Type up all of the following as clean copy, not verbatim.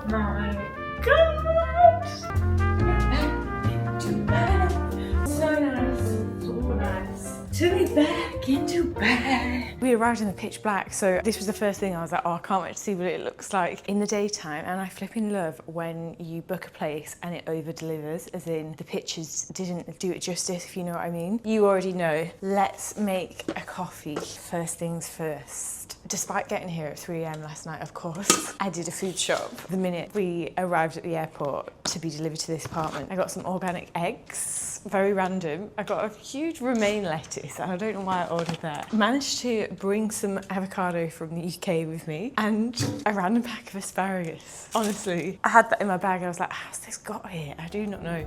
Oh my god! Too bad. So nice. So nice. To be back into bed. We arrived in the pitch black, so this was the first thing I was like, oh, I can't wait to see what it looks like in the daytime. And I flipping love when you book a place and it over delivers, as in the pictures didn't do it justice, if you know what I mean. You already know. Let's make a coffee. First things first. Despite getting here at 3 AM last night, of course, I did a food shop the minute we arrived at the airport to be delivered to this apartment. I got some organic eggs, very random. I got a huge romaine lettuce, and I don't know why I ordered that. Managed to bring some avocado from the UK with me and a random pack of asparagus. Honestly, I had that in my bag and I was like, how's this got here? I do not know.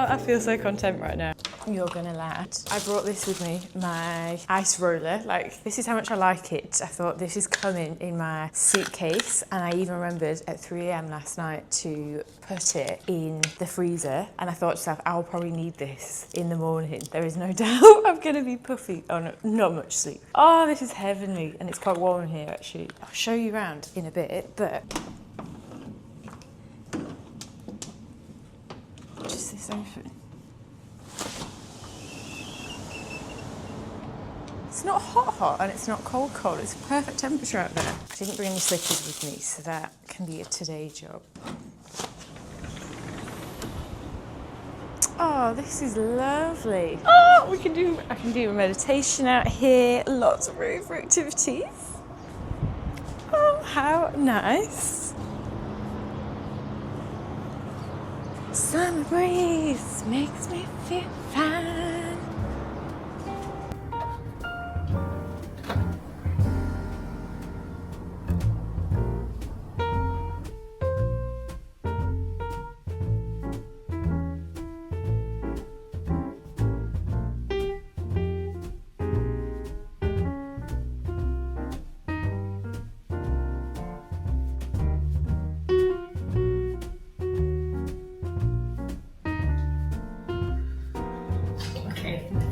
I feel so content right now. You're gonna laugh. I brought this with me, my ice roller. Like, this is how much I like it. I thought this is coming in my suitcase, and I even remembered at 3 AM last night to put it in the freezer. And I thought to myself, I'll probably need this in the morning. There is no doubt I'm gonna be puffy on not much sleep. Oh, this is heavenly, and it's quite warm in here actually. I'll show you around in a bit, but just this open. It's not hot and it's not cold, it's perfect temperature out there. I didn't bring any slippers with me, so that can be a today job. Oh, this is lovely. Oh, I can do a meditation out here, lots of room for activities. Oh, how nice. Summer breeze makes me feel fine.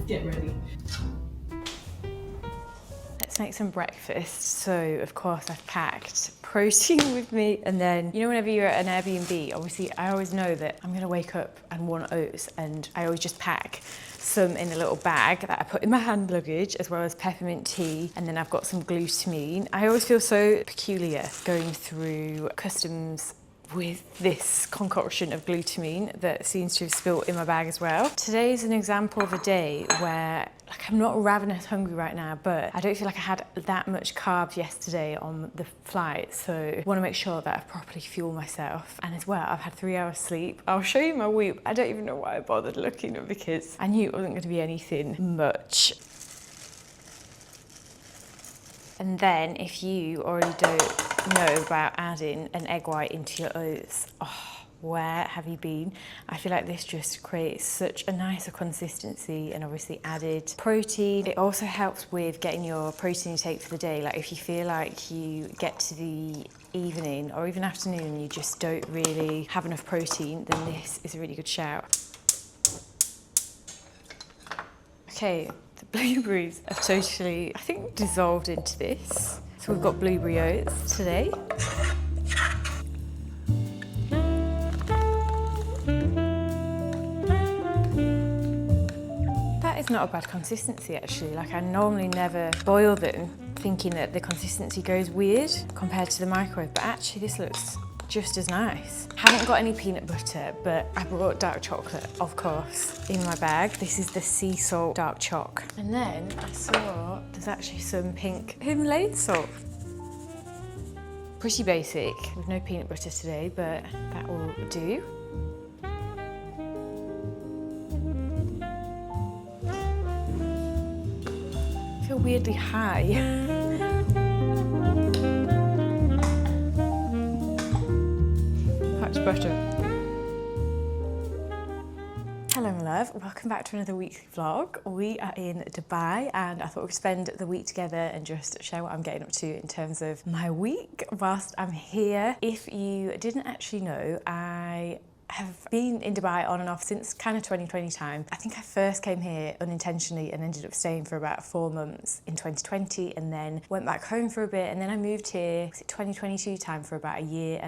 Get ready. Let's make some breakfast. So, of course, I've packed protein with me, and then, you know, whenever you're at an Airbnb, obviously, I always know that I'm gonna wake up and want oats, and I always just pack some in a little bag that I put in my hand luggage, as well as peppermint tea, and then I've got some glutamine. I always feel so peculiar going through customs with this concoction of glutamine that seems to have spilt in my bag as well. Today is an example of a day where, like, I'm not ravenous hungry right now, but I don't feel like I had that much carbs yesterday on the flight, so I want to make sure that I've properly fueled myself. And as well, I've had 3 hours sleep. I'll show you my Whoop. I don't even know why I bothered looking, because I knew it wasn't going to be anything much. And then, if you already don't know about adding an egg white into your oats, oh, where have you been? I feel like this just creates such a nicer consistency, and obviously added protein. It also helps with getting your protein intake for the day. Like, if you feel like you get to the evening or even afternoon and you just don't really have enough protein, then this is a really good shout. Okay. The blueberries have totally, I think, dissolved into this. So we've got blueberry oats today. That is not a bad consistency actually. Like, I normally never boil them thinking that the consistency goes weird compared to the microwave, but actually this looks just as nice. Haven't got any peanut butter, but I brought dark chocolate, of course, in my bag. This is the sea salt dark choc. And then I saw there's actually some pink Himalayan salt. Pretty basic, with no peanut butter today, but that will do. I feel weirdly high. Butter. Hello, my love. love, welcome back to another weekly vlog. We are in Dubai and I thought we'd spend the week together and just share what I'm getting up to in terms of my week whilst I'm here. If you didn't actually know, I have been in Dubai on and off since kind of 2020 time. I think I first came here unintentionally and ended up staying for about 4 months in 2020 and then went back home for a bit, and then I moved here 2022 time for about 1.5 years,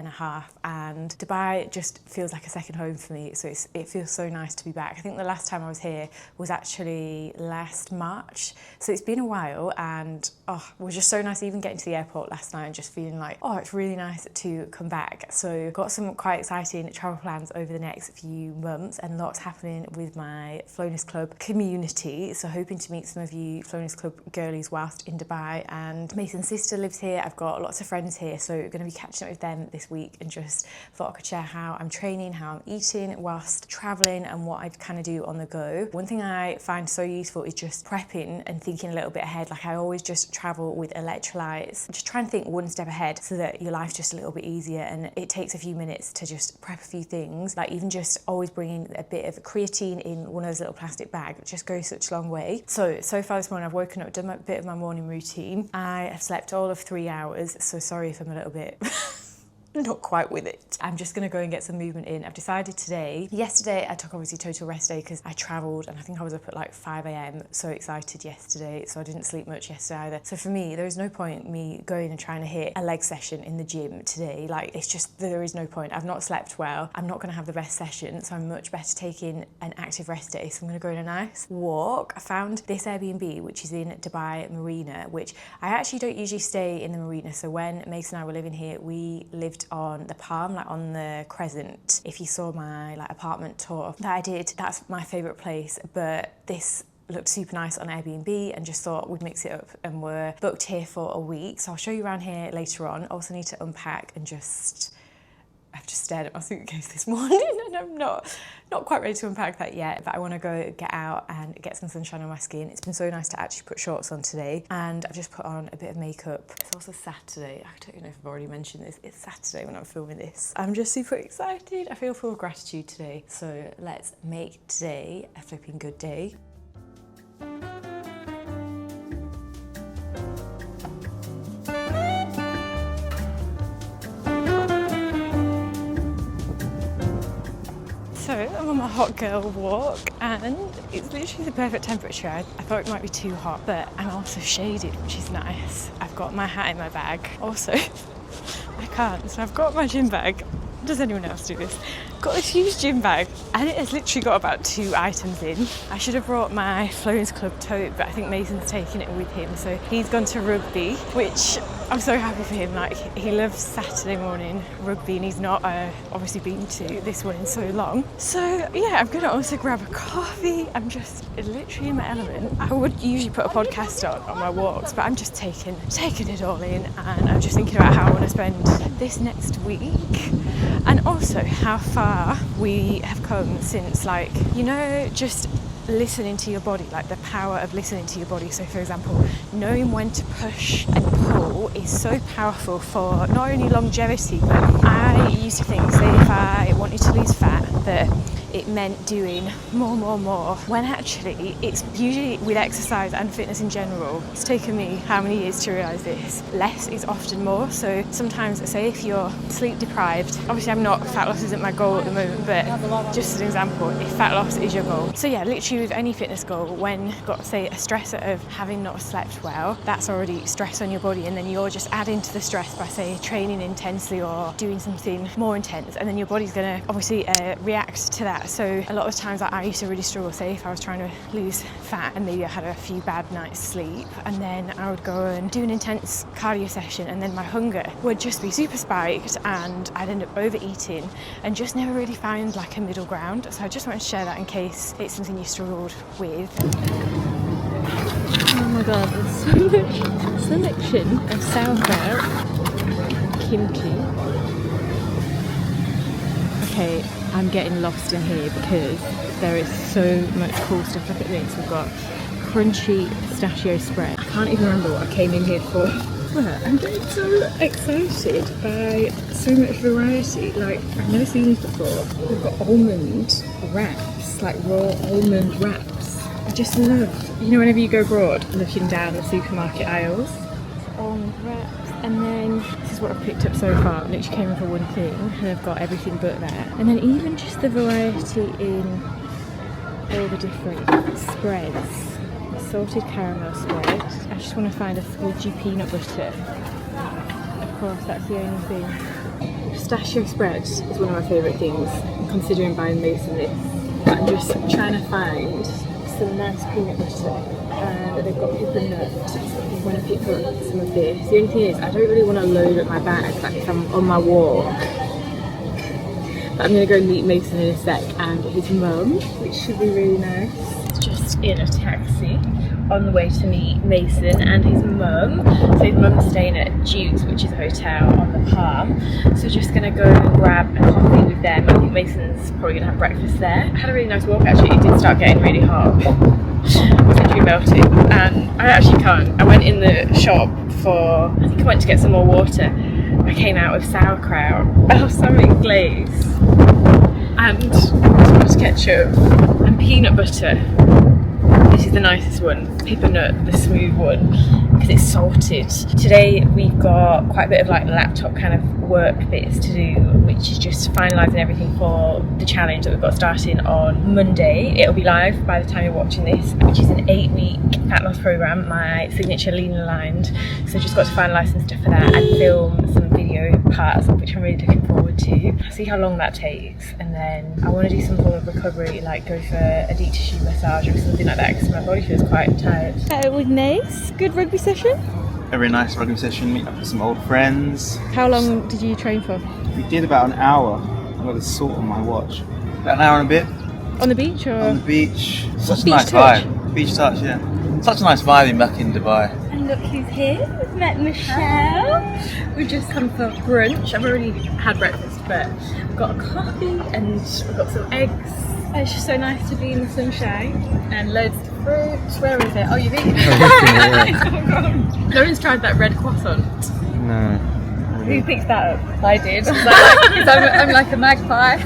and Dubai just feels like a second home for me, so it feels so nice to be back. I think the last time I was here was actually last March, so it's been a while, and it was just so nice even getting to the airport last night and just feeling like, it's really nice to come back. So got some quite exciting travel plans over the next few months and lots happening with my Flowness Club community, so hoping to meet some of you Flowness Club girlies whilst in Dubai. And Mason's sister lives here, I've got lots of friends here, so going to be catching up with them this week and just thought I could share how I'm training, how I'm eating whilst travelling and what I kind of do on the go. One thing I find so useful is just prepping and thinking a little bit ahead. Like I always just travel with electrolytes, just try and think one step ahead so that your life's just a little bit easier, and it takes a few minutes to just prep a few things. Like even just always bringing a bit of creatine in one of those little plastic bags, it just goes such a long way. So far this morning I've woken up, done a bit of my morning routine. I have slept all of 3 hours, so sorry if I'm a little bit not quite with it. I'm just gonna go and get some movement in. I've decided today, yesterday I took obviously total rest day because I travelled and I think I was up at like 5 AM, so excited yesterday, so I didn't sleep much yesterday either. So for me, there is no point me going and trying to hit a leg session in the gym today. Like it's just, there is no point. I've not slept well, I'm not gonna have the best session, so I'm much better taking an active rest day. So I'm gonna go on a nice walk. I found this Airbnb, which is in Dubai Marina, which I actually don't usually stay in the marina. So when Mason and I were living here, we lived on the Palm, like on the Crescent. If you saw my like apartment tour that I did, that's my favourite place, but this looked super nice on Airbnb and just thought we'd mix it up, and we're booked here for a week. So I'll show you around here later on. Also need to unpack and I've just stared at my suitcase this morning and I'm not quite ready to unpack that yet, but I want to go get out and get some sunshine on my skin. It's been so nice to actually put shorts on today, and I've just put on a bit of makeup. It's also Saturday. I don't know if I've already mentioned this. It's Saturday when I'm filming this. I'm just super excited. I feel full of gratitude today. So let's make today a flipping good day. So I'm on my hot girl walk and it's literally the perfect temperature. I thought it might be too hot, but I'm also shaded, which is nice. I've got my hat in my bag. Also, I can't, so I've got my gym bag. Does anyone else do this? Got this huge gym bag and it has literally got about 2 items in. I should have brought my Flowness Club tote, but I think Mason's taking it with him, so he's gone to rugby, which I'm so happy for him. Like he loves Saturday morning rugby and he's not obviously been to this one in so long. So yeah, I'm gonna also grab a coffee. I'm just literally in my element. I would usually put a podcast on my walks, but I'm just taking it all in, and I'm just thinking about how I want to spend this next week, and also how far we have come since, like, you know, just listening to your body, like the power of listening to your body. So for example, knowing when to push and pull is so powerful for not only longevity, but I used to think, say if I wanted to lose fat, that it meant doing more, when actually it's usually with exercise and fitness in general. It's taken me how many years to realise this. Less is often more. So sometimes, say if you're sleep deprived, obviously fat loss isn't my goal at the moment, but just as an example, if fat loss is your goal. So yeah, literally with any fitness goal, when you've got, say, a stressor of having not slept well, that's already stress on your body, and then you're just adding to the stress by, say, training intensely or doing something more intense, and then your body's gonna obviously react to that. So a lot of times I used to really struggle, say if I was trying to lose fat and maybe I had a few bad nights sleep, and then I would go and do an intense cardio session, and then my hunger would just be super spiked and I'd end up overeating and just never really found like a middle ground. So I just wanted to share that in case it's something you struggled with. Oh my god, there's so much selection of sauerkraut, kimchi. Okay, I'm getting lost in here because there is so much cool stuff. Look at this, we've got crunchy pistachio spread. I can't even remember what I came in here for. But I'm getting so excited by so much variety. Like, I've never seen these before. We've got almond wraps. just like raw almond wraps. I just love, you know, whenever you go abroad, looking down the supermarket aisles. Almond wraps. And then this is what I've picked up so far. Literally came in for one thing and I've got everything but there. And then even just the variety in all the different spreads. Salted caramel spread. I just want to find a fudgy peanut butter. Of course, that's the only thing. Pistachio spread is one of my favourite things. I'm considering buying Mason this. I'm just trying to find some nice peanut butter. And they've got peppermint. I want to pick up some of this. The only thing is, I don't really want to load up my bag like if I'm on my walk. But I'm going to go meet Mason in a sec and his mum, which should be really nice. Just in a taxi on the way to meet Mason and his mum. So his mum's staying at Duke's, which is a hotel on the Palm. So just gonna go and grab a coffee with them. I think Mason's probably gonna have breakfast there. I had a really nice walk actually. It did start getting really hot. I was literally melting, and I actually can't. I went in the shop for, I think I went to get some more water. I came out with sauerkraut, balsamic glaze, and tomato ketchup and peanut butter. This is the nicest one, peppermint, the smooth one, because it's salted. Today we've got quite a bit of like laptop kind of work bits to do, which is just finalising everything for the challenge that we've got starting on Monday. It'll be live by the time you're watching this, which is an 8-week fat loss programme, my signature lean aligned. So just got to finalise some stuff for that and film some video parts, which I'm really looking forward to. See how long that takes, and then I want to do some form of recovery, like go for a deep tissue massage or something like that, because my body feels quite tired. With Nace, good rugby session? A very nice rugby session, meet up with some old friends. How long did you train for? We did about an hour. I've got a salt on my watch. About an hour and a bit. On the beach or? On the beach. Such a beach nice touch? vibe. Beach touch, yeah. Such a nice vibe back in Dubai. And look who's here. We've met Michelle. We've just come for brunch. I've already had breakfast, but I've got a coffee and I've got some eggs. It's just so nice to be in the sunshine and loads of fruit. Where is it? Oh, you've eaten it. No one's tried that red croissant. No. Who picked that up? I did. Because I'm like a magpie.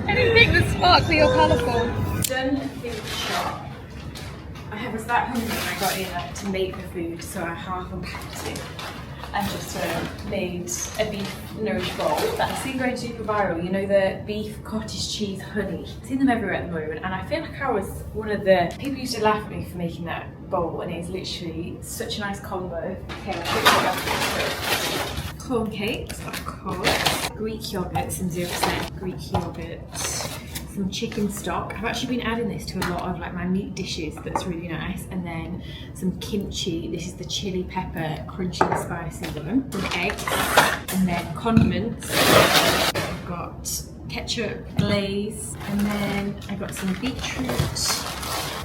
Anything that's sparkly or colourful. Done in the shop. I was that hungry when I got in to make the food, so I half unpacked it and just made a beef nourish bowl. I've seen going super viral, you know, the beef cottage cheese honey. I've seen them everywhere at the moment, and I feel like I was one of the people used to laugh at me for making that bowl, and it's literally such a nice combo. Okay, I'll show you corn cakes, of course, Greek yogurt, some 0% Greek yogurt, some chicken stock. I've actually been adding this to a lot of like my meat dishes, that's really nice. And then some kimchi, this is the chili pepper crunchy and spicy one. Some eggs, and then condiments. I've got ketchup, glaze, and then I got some beetroot,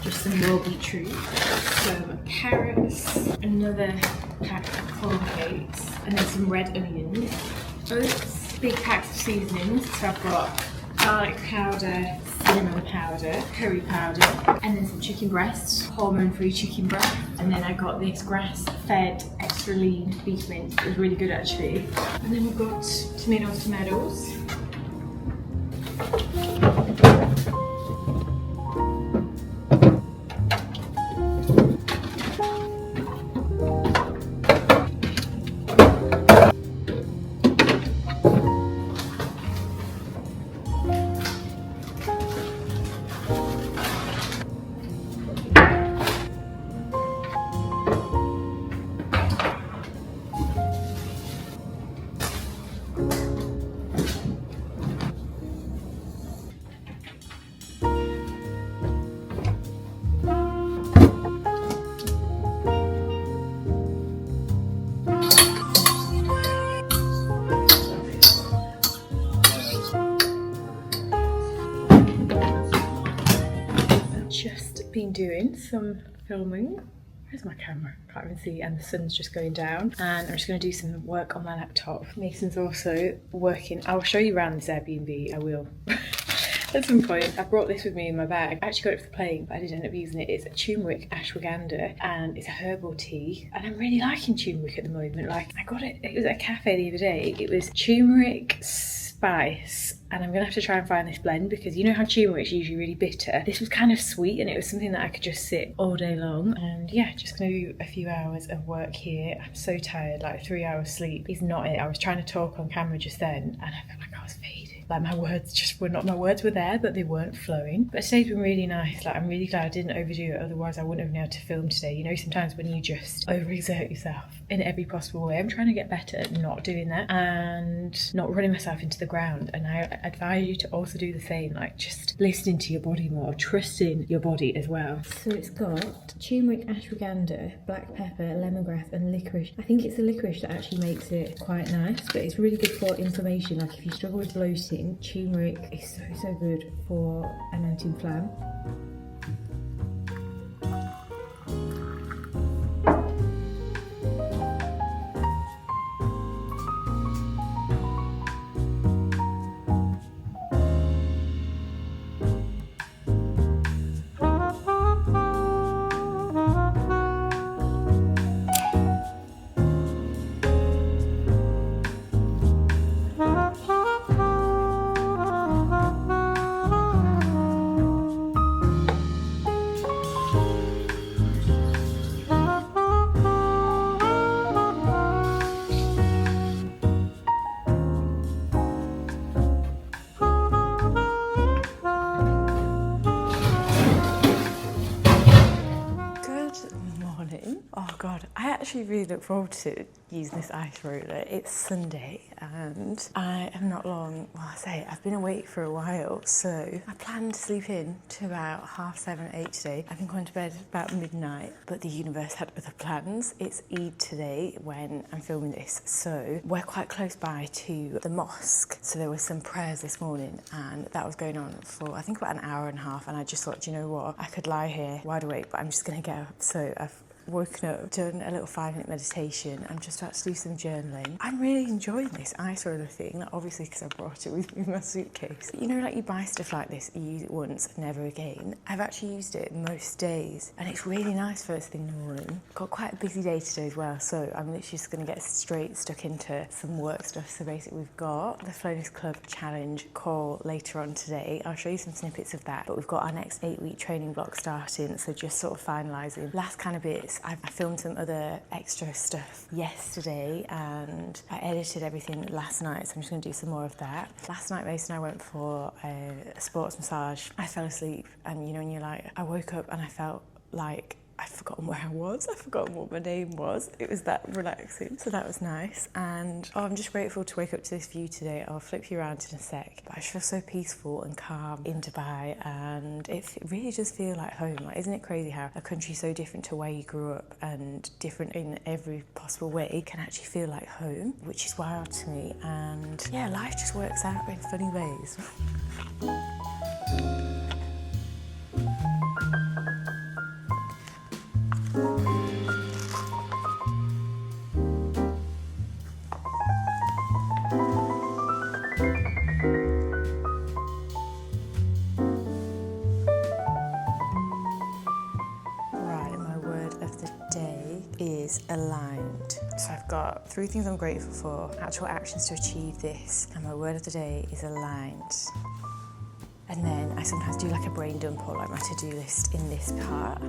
just some raw beetroot, some carrots, another pack of corn cakes, and then some red onions, oats, big packs of seasonings. So I've got garlic powder, cinnamon powder, curry powder, and then some chicken breast, hormone-free chicken breast. And then I got this grass-fed extra lean beef mince. It was really good actually. And then we've got tomatoes. Just been doing some filming. Where's my camera? Can't even see, and the sun's just going down. And I'm just going to do some work on my laptop. Mason's also working. I'll show you around this Airbnb, I will. At some point. I brought this with me in my bag. I actually got it for the plane, but I did end up using it. It's a turmeric ashwagandha, and it's a herbal tea. And I'm really liking turmeric at the moment. Like, I got it was at a cafe the other day. It was turmeric, spice, and I'm gonna have to try and find this blend because you know how turmeric's usually really bitter. This was kind of sweet and it was something that I could just sit all day long. And yeah, just gonna do a few hours of work here. I'm so tired, like 3 hours sleep is not it. I was trying to talk on camera just then and I felt like I was fading. Like my words just were not, my words were there, but they weren't flowing. But today's been really nice. Like I'm really glad I didn't overdo it, otherwise I wouldn't have been able to film today. You know, sometimes when you just overexert yourself in every possible way. I'm trying to get better at not doing that and not running myself into the ground. And I advise you to also do the same, like just listening to your body more, trusting your body as well. So it's got turmeric, ashwagandha, black pepper, lemongrass and licorice. I think it's the licorice that actually makes it quite nice, but it's really good for inflammation. Like if you struggle with bloating, turmeric is so good for an anti-inflam. Oh god, I actually really look forward to using this ice roller. It's Sunday and I am not long, well I say I've been awake for a while, so I planned to sleep in to about 7:30, 8 today. I've been going to bed about midnight, but the universe had other plans. It's Eid today when I'm filming this, so we're quite close by to the mosque. So there was some prayers this morning and that was going on for I think about an hour and a half, and I just thought, do you know what, I could lie here wide awake, but I'm just gonna get up. So I've woken up, done a little 5-minute meditation. I'm just about to do some journaling. I'm really enjoying this ice roller thing, obviously because I brought it with me in my suitcase. You know, like you buy stuff like this, you use it once, never again. I've actually used it most days and it's really nice first thing in the morning. Got quite a busy day today as well, so I'm literally just gonna get straight stuck into some work stuff. So basically we've got the Flowness Club Challenge call later on today. I'll show you some snippets of that, but we've got our next 8-week training block starting, so just sort of finalising last kind of bits. I filmed some other extra stuff yesterday and I edited everything last night, so I'm just going to do some more of that. Last night Mason and I went for a sports massage. I fell asleep and you know when you're like, I woke up and I felt like I'd forgotten where I was, I'd forgotten what my name was. It was that relaxing, so that was nice. And I'm just grateful to wake up to this view today. I'll flip you around in a sec, but I just feel so peaceful and calm in Dubai, and it really does feel like home. Like, isn't it crazy how a country so different to where you grew up and different in every possible way can actually feel like home, which is wild to me. And yeah, life just works out in funny ways. Is aligned. So I've got 3 things I'm grateful for, actual actions to achieve this, and my word of the day is aligned. And then I sometimes do like a brain dump or like my to-do list in this part.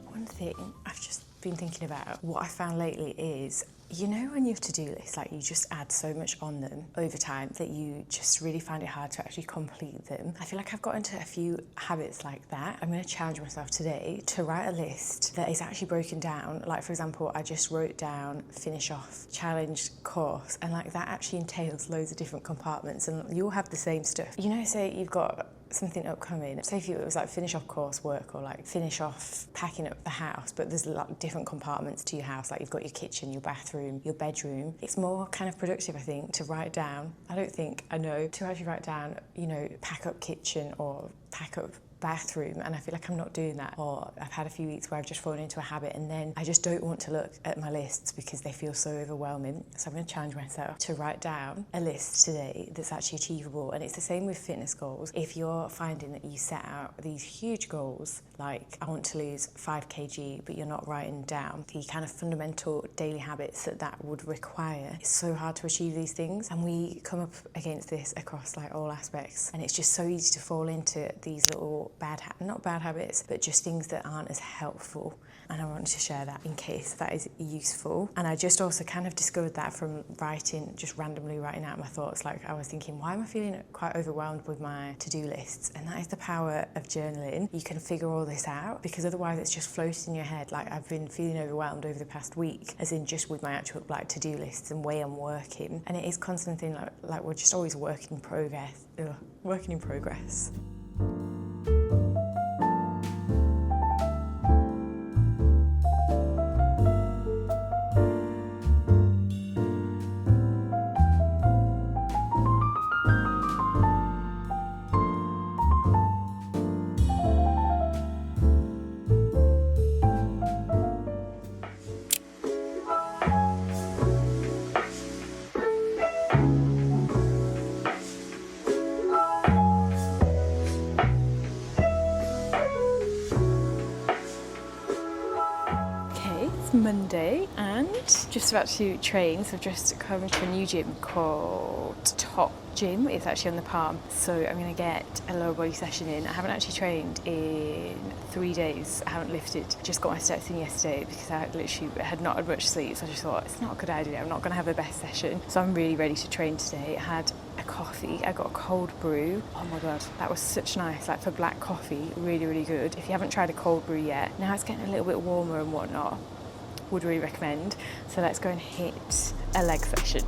One thing I've just been thinking about, what I found lately is, you know when you have to-do lists, like you just add so much on them over time that you just really find it hard to actually complete them. I feel like I've got into a few habits like that. I'm going to challenge myself today to write a list that is actually broken down. Like for example, I just wrote down finish off, challenge, course, and like that actually entails loads of different compartments and you all have the same stuff. You know, say you've got something upcoming, say if it was like finish off coursework or like finish off packing up the house, but there's like different compartments to your house, like you've got your kitchen, your bathroom, your bedroom. It's more kind of productive, I think, to write down. I don't think I know to actually write down, you know, pack up kitchen or pack up bathroom and I feel like I'm not doing that, or I've had a few weeks where I've just fallen into a habit and then I just don't want to look at my lists because they feel so overwhelming. So I'm going to challenge myself to write down a list today that's actually achievable. And it's the same with fitness goals. If you're finding that you set out these huge goals, like I want to lose 5 kg, but you're not writing down the kind of fundamental daily habits that would require, it's so hard to achieve these things. And we come up against this across like all aspects. And it's just so easy to fall into these little not bad habits, but just things that aren't as helpful. And I wanted to share that in case that is useful. And I just also kind of discovered that from writing, just randomly writing out my thoughts. Like I was thinking, why am I feeling quite overwhelmed with my to-do lists? And that is the power of journaling. You can figure all this out because otherwise it's just floating in your head. Like I've been feeling overwhelmed over the past week, as in just with my actual like to-do lists and way I'm working. And it is constant thing like we're just always working in progress. Working in progress. Monday and just about to train, so I've just come to a new gym called Top Gym. It's actually on the Palm, so I'm going to get a lower body session in. I haven't actually trained in 3 days. I haven't lifted. Just got my steps in yesterday because I literally had not had much sleep, so I just thought it's not a good idea. I'm not going to have the best session, so I'm really ready to train today. I had a coffee. I got a cold brew. Oh my god, that was such nice. Like for black coffee, really, really good. If you haven't tried a cold brew yet, now it's getting a little bit warmer and whatnot. Would really recommend. So let's go and hit a leg session.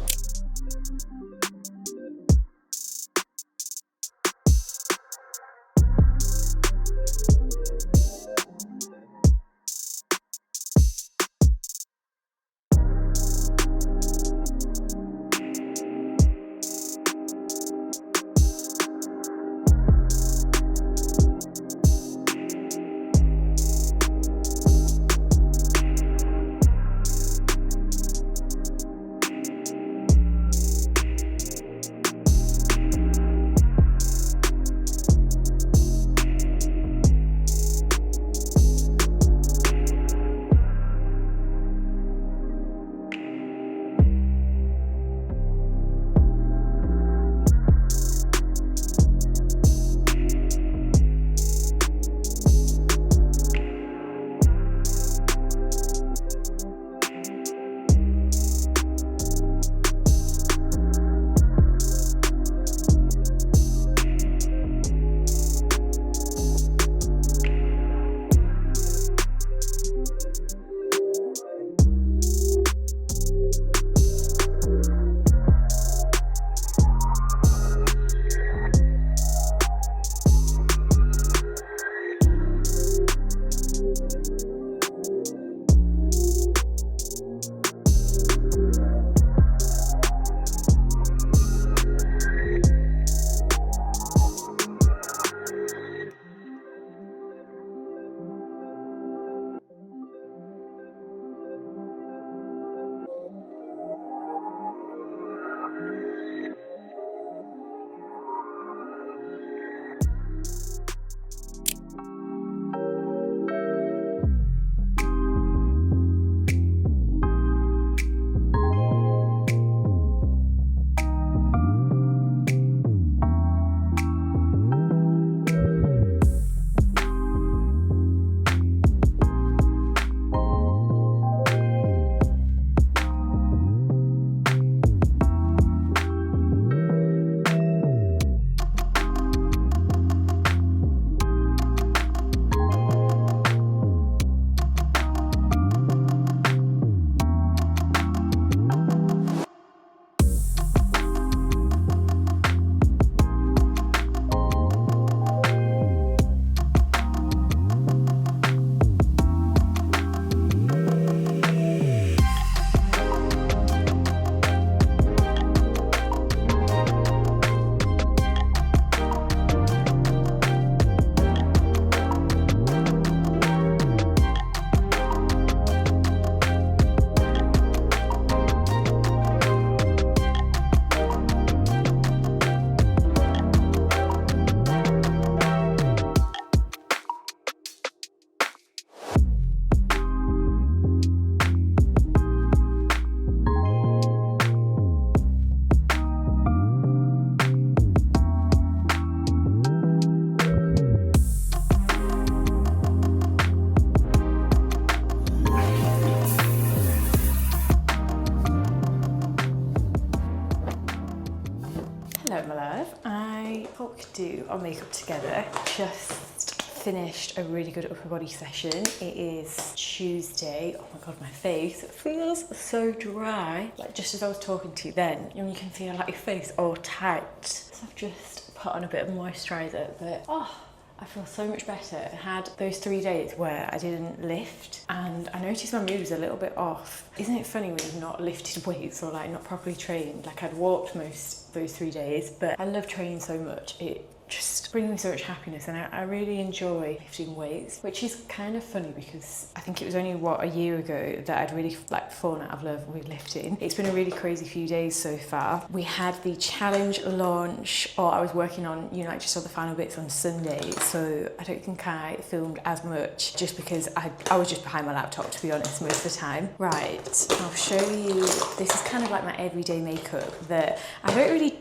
do our makeup together. Just finished a really good upper body session. It is Tuesday. Oh my god, my face feels so dry. Like just as I was talking to you then, you can feel like your face all tight. So I've just put on a bit of moisturiser, but I feel so much better. I had those 3 days where I didn't lift and I noticed my mood was a little bit off. Isn't it funny when you've not lifted weights or like not properly trained? Like I'd walked most those 3 days, but I love training so much. It just brings me so much happiness and I really enjoy lifting weights, which is kind of funny because I think it was only a year ago that I'd really like fallen out of love with lifting. It's been a really crazy few days so far. We had the challenge launch, or I was working on, like just all the final bits on Sunday, so I don't think I filmed as much just because I was just behind my laptop, to be honest, most of the time. Right, I'll show you, this is kind of like my everyday makeup that I don't really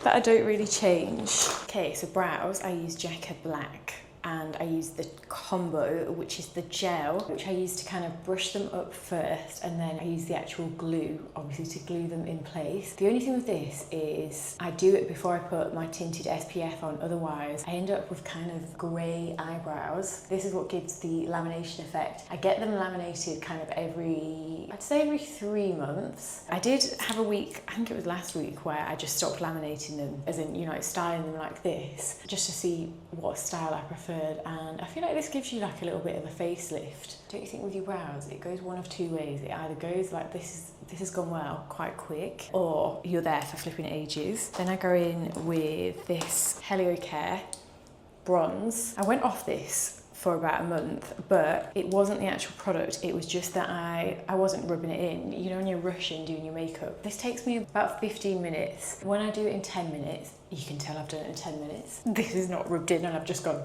that I don't really change. Okay, so brows, I use Jacka Black and I use the combo, which is the gel, which I use to kind of brush them up first, and then I use the actual glue, obviously, to glue them in place. The only thing with this is I do it before I put my tinted SPF on, otherwise I end up with kind of grey eyebrows. This is what gives the lamination effect. I get them laminated kind of I'd say every 3 months. I did have a week, I think it was last week, where I just stopped laminating them, as in, styling them like this, just to see what style I preferred, and I feel like this gives you like a little bit of a facelift. Don't you think with your brows, it goes one of two ways. It either goes like this has gone well quite quick, or you're there for flipping ages. Then I go in with this Helio Care bronze. I went off this for about a month, but it wasn't the actual product, it was just that I wasn't rubbing it in. When you're rushing doing your makeup, this takes me about 15 minutes. When I do it in 10 minutes, you can tell I've done it in 10 minutes. This is not rubbed in and I've just gone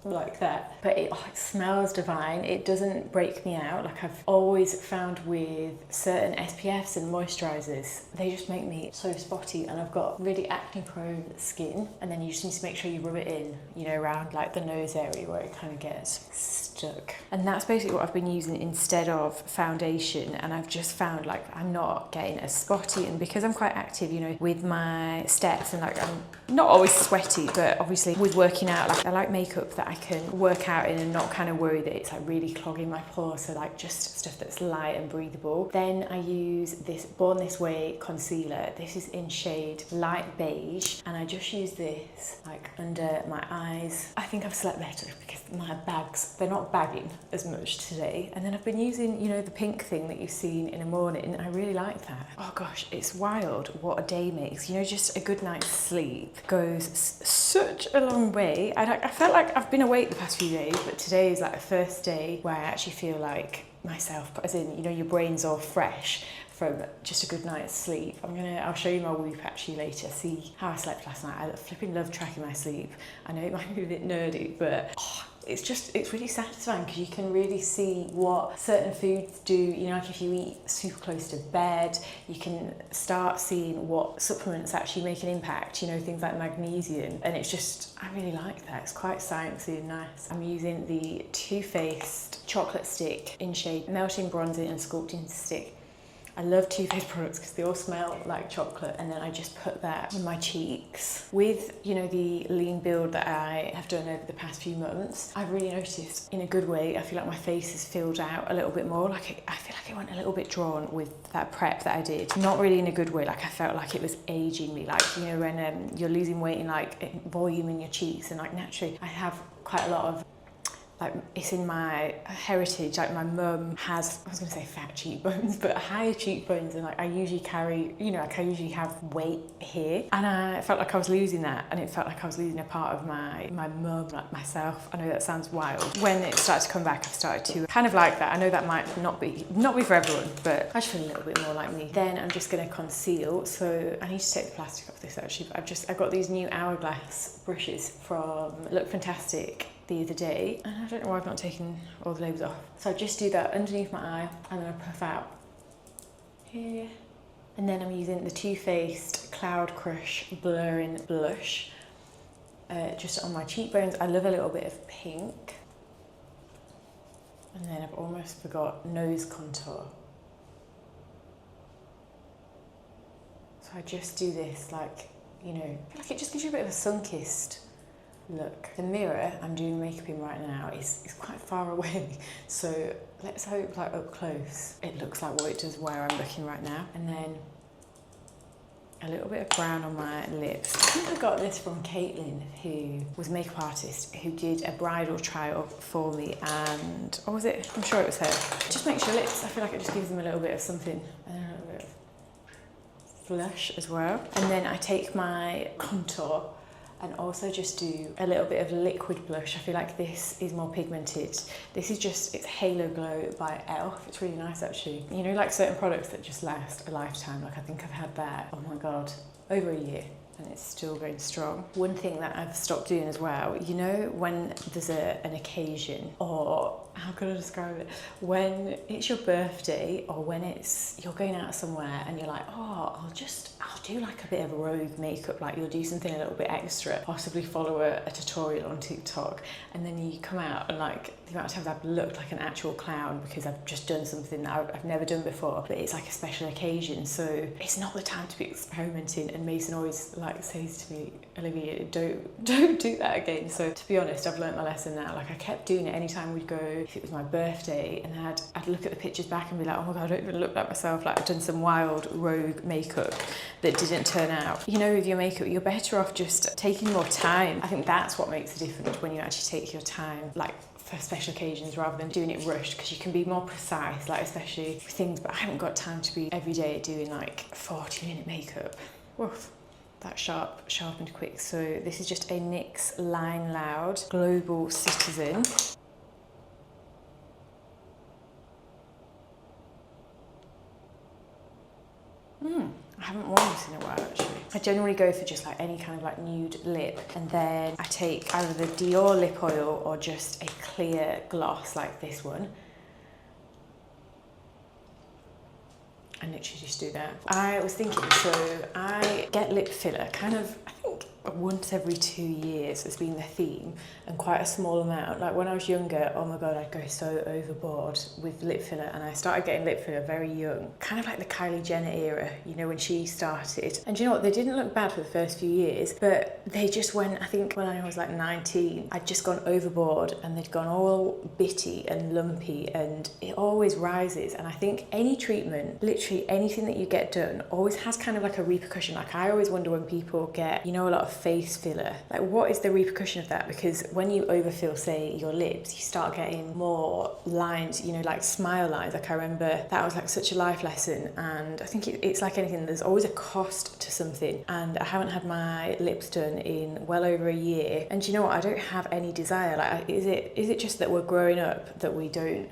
like that, but it smells divine. It doesn't break me out. Like I've always found with certain SPFs and moisturizers, they just make me so spotty, and I've got really acne prone skin, and then you just need to make sure you rub it in, around like the nose area where it kind of gets stuck. And that's basically what I've been using instead of foundation, and I've just found like I'm not getting as spotty, and because I'm quite active, with my steps, and like I'm not always sweaty, but obviously with working out, like I like makeup that I can work out in and not kind of worry that it's like really clogging my pores, so like just stuff that's light and breathable. Then I use this Born This Way concealer. This is in shade light beige, and I just use this like under my eyes. I think I've slept better because my bags, they're not bagging as much today. And then I've been using, the pink thing that you've seen in the morning. I really like that. Oh gosh, it's wild what a day makes. Just a good night's sleep goes such a long way. I felt like I've been awake the past few days, but today is like the first day where I actually feel like myself, as in, your brain's all fresh from just a good night's sleep. I'll show you my Whoop actually later, see how I slept last night. I flipping love tracking my sleep. I know it might be a bit nerdy, but it's really satisfying because you can really see what certain foods do. Like if you eat super close to bed, you can start seeing what supplements actually make an impact, things like magnesium, and I really like that. It's quite sciencey and nice. I'm using the Too Faced chocolate stick in shade Melting Bronzing and Sculpting Stick. I love Too Faced products because they all smell like chocolate, and then I just put that on my cheeks. With, the lean build that I have done over the past few months, I've really noticed in a good way, I feel like my face is filled out a little bit more. I feel like it went a little bit drawn with that prep that I did. Not really in a good way, like I felt like it was aging me, like, when you're losing weight and like volume in your cheeks, and like naturally I have quite a lot of, like, it's in my heritage, like my mum has, I was going to say fat cheekbones, but higher cheekbones, and like I usually carry, like I usually have weight here, and I felt like I was losing that, and it felt like I was losing a part of my mum, like myself. I know that sounds wild. When it started to come back, I've started to kind of like that. I know that might not be for everyone, but I just feel a little bit more like me. Then I'm just going to conceal, so I need to take the plastic off this actually, but I got these new Hourglass brushes from Look Fantastic the other day, and I don't know why I've not taken all the labels off. So I just do that underneath my eye, and then I puff out here. And then I'm using the Too Faced Cloud Crush Blurring Blush just on my cheekbones. I love a little bit of pink. And then I've almost forgot nose contour. So I just do this like you know, I feel like it just gives you a bit of a sun-kissed look. The mirror I'm doing makeup in right now is quite far away, so let's hope like up close it looks like what it does where I'm looking right now. And then a little bit of brown on my lips. I think I got this from Caitlin, who was a makeup artist, who did a bridal trial for me, and, or was it? I'm sure it was her. It just makes your lips, I feel like it just gives them a little bit of something, and then a little bit of blush as well. And then I take my contour and also just do a little bit of liquid blush. I feel like this is more pigmented. This is just, it's Halo Glow by e.l.f. It's really nice actually. You know, like certain products that just last a lifetime, like I think I've had that, oh my God, over a year, and it's still going strong. One thing that I've stopped doing as well, you know, when there's an occasion, or how can I describe it? When it's your birthday, or when you're going out somewhere and you're like, oh, I'll do like a bit of rogue makeup, like you'll do something a little bit extra, possibly follow a tutorial on TikTok, and then you come out and like the amount of times I've looked like an actual clown because I've just done something that I've never done before, but it's like a special occasion, so it's not the time to be experimenting. And Mason always like says to me, Olivia, don't do that again. So to be honest, I've learnt my lesson now. Like I kept doing it anytime we'd go, if it was my birthday, and I'd look at the pictures back and be like, oh my God, I don't even look like myself, like I've done some wild rogue makeup that didn't turn out. You know, with your makeup, you're better off just taking more time. I think that's what makes a difference, when you actually take your time, like for special occasions, rather than doing it rushed, because you can be more precise, like especially with things, but I haven't got time to be every day doing like 40-minute makeup. Woof. That sharp and quick. So this is just a NYX Line Loud Global Citizen. I haven't worn this in a while actually. I generally go for just like any kind of like nude lip, and then I take either the Dior lip oil or just a clear gloss like this one, and literally just do that. I was thinking, so I get lip filler kind of, I think once every 2 years has been the theme, and quite a small amount. Like when I was younger, oh my God, I'd go so overboard with lip filler, and I started getting lip filler very young, kind of like the Kylie Jenner era, you know, when she started. And do you know what, they didn't look bad for the first few years, but they just went, I think when I was like 19, I'd just gone overboard, and they'd gone all bitty and lumpy, and it always rises. And I think any treatment, literally anything that you get done, always has kind of like a repercussion. Like I always wonder when people get, you know, a lot of face filler, like what is the repercussion of that? Because when you overfill, say, your lips, you start getting more lines, you know, like smile lines. Like I remember that was like such a life lesson, and I think it's like anything, there's always a cost to something, and I haven't had my lips done in well over a year. And do you know what, I don't have any desire. Like is it just that we're growing up that we don't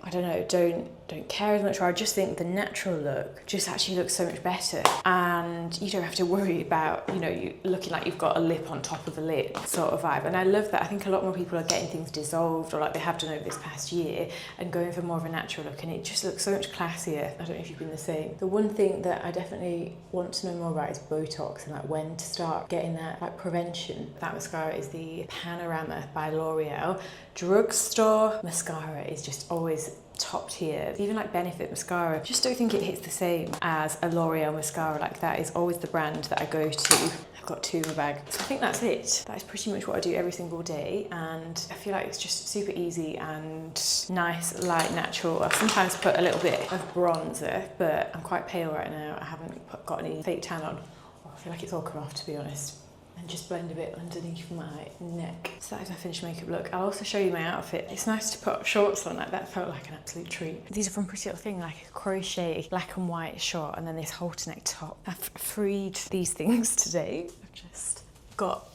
care as much, or I just think the natural look just actually looks so much better, and you don't have to worry about, you know, you looking like you've got a lip on top of a lip sort of vibe. And I love that. I think a lot more people are getting things dissolved, or like they have done over this past year, and going for more of a natural look, and it just looks so much classier. I don't know if you've been the same. The one thing that I definitely want to know more about is Botox, and like when to start getting that, like prevention. That mascara is the Panorama by L'Oreal. Drugstore mascara is just always top tier. Even like Benefit mascara, just don't think it hits the same as a L'Oreal mascara. Like that is always the brand that I go to. I've got 2 in my bag. So I think that's it. That is pretty much what I do every single day, and I feel like it's just super easy and nice, light, natural. I sometimes put a little bit of bronzer, but I'm quite pale right now. I haven't got any fake tan on. I feel like it's all come off, to be honest. And just blend a bit underneath my neck. So that is my finished makeup look. I'll also show you my outfit. It's nice to put shorts on, like that felt like an absolute treat. These are from Pretty Little Thing, like a crochet black and white short, and then this halter neck top. I've freed these things today. I've just got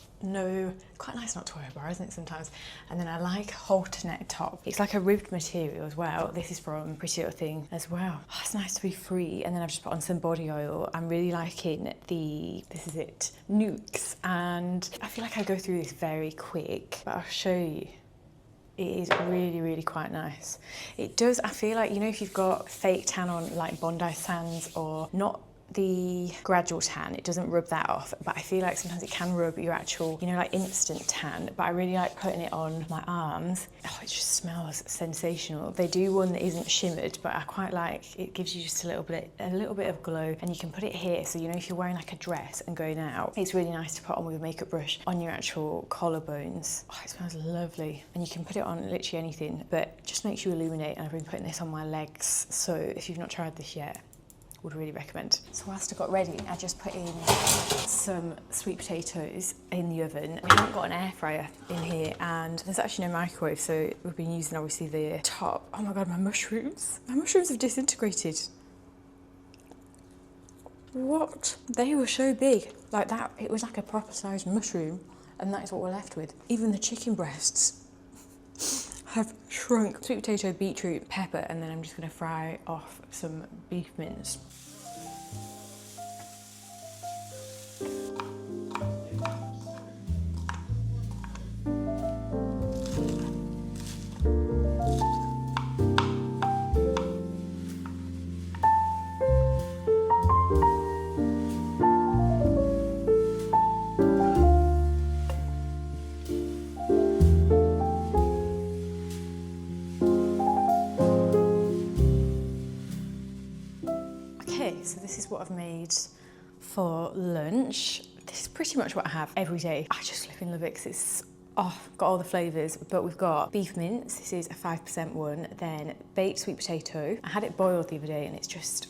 quite nice not to wear a bra, isn't it, sometimes? And then I like halter neck top. It's like a ribbed material as well. This is from Pretty Little Thing as well. Oh, it's nice to be free. And then I've just put on some body oil. I'm really liking this is it, Nukes. And I feel like I go through this very quick, but I'll show you. It is really, really quite nice. It does, I feel like, you know, if you've got fake tan on like Bondi Sands, or not the gradual tan, it doesn't rub that off, but I feel like sometimes it can rub your actual, you know, like instant tan, but I really like putting it on my arms. Oh, it just smells sensational. They do one that isn't shimmered, but I quite like, it gives you just a little bit of glow, and you can put it here, so you know if you're wearing like a dress and going out, it's really nice to put on with a makeup brush on your actual collarbones. Oh, it smells lovely, and you can put it on literally anything, but just makes you illuminate, and I've been putting this on my legs, so if you've not tried this yet, would really recommend. So whilst I got ready, I just put in some sweet potatoes in the oven. We haven't got an air fryer in here, and there's actually no microwave, so we've been using obviously the top. Oh my god, my mushrooms have disintegrated. What? They were so big, like that, it was like a proper sized mushroom, and that is what we're left with. Even the chicken breasts have shrunk. Sweet potato, beetroot, pepper, and then I'm just gonna fry off some beef mince. So this is what I've made for lunch. This is pretty much what I have every day. I just flipping love it because it's, got all the flavours, but we've got beef mince. This is a 5% one. Then baked sweet potato. I had it boiled the other day and it's just,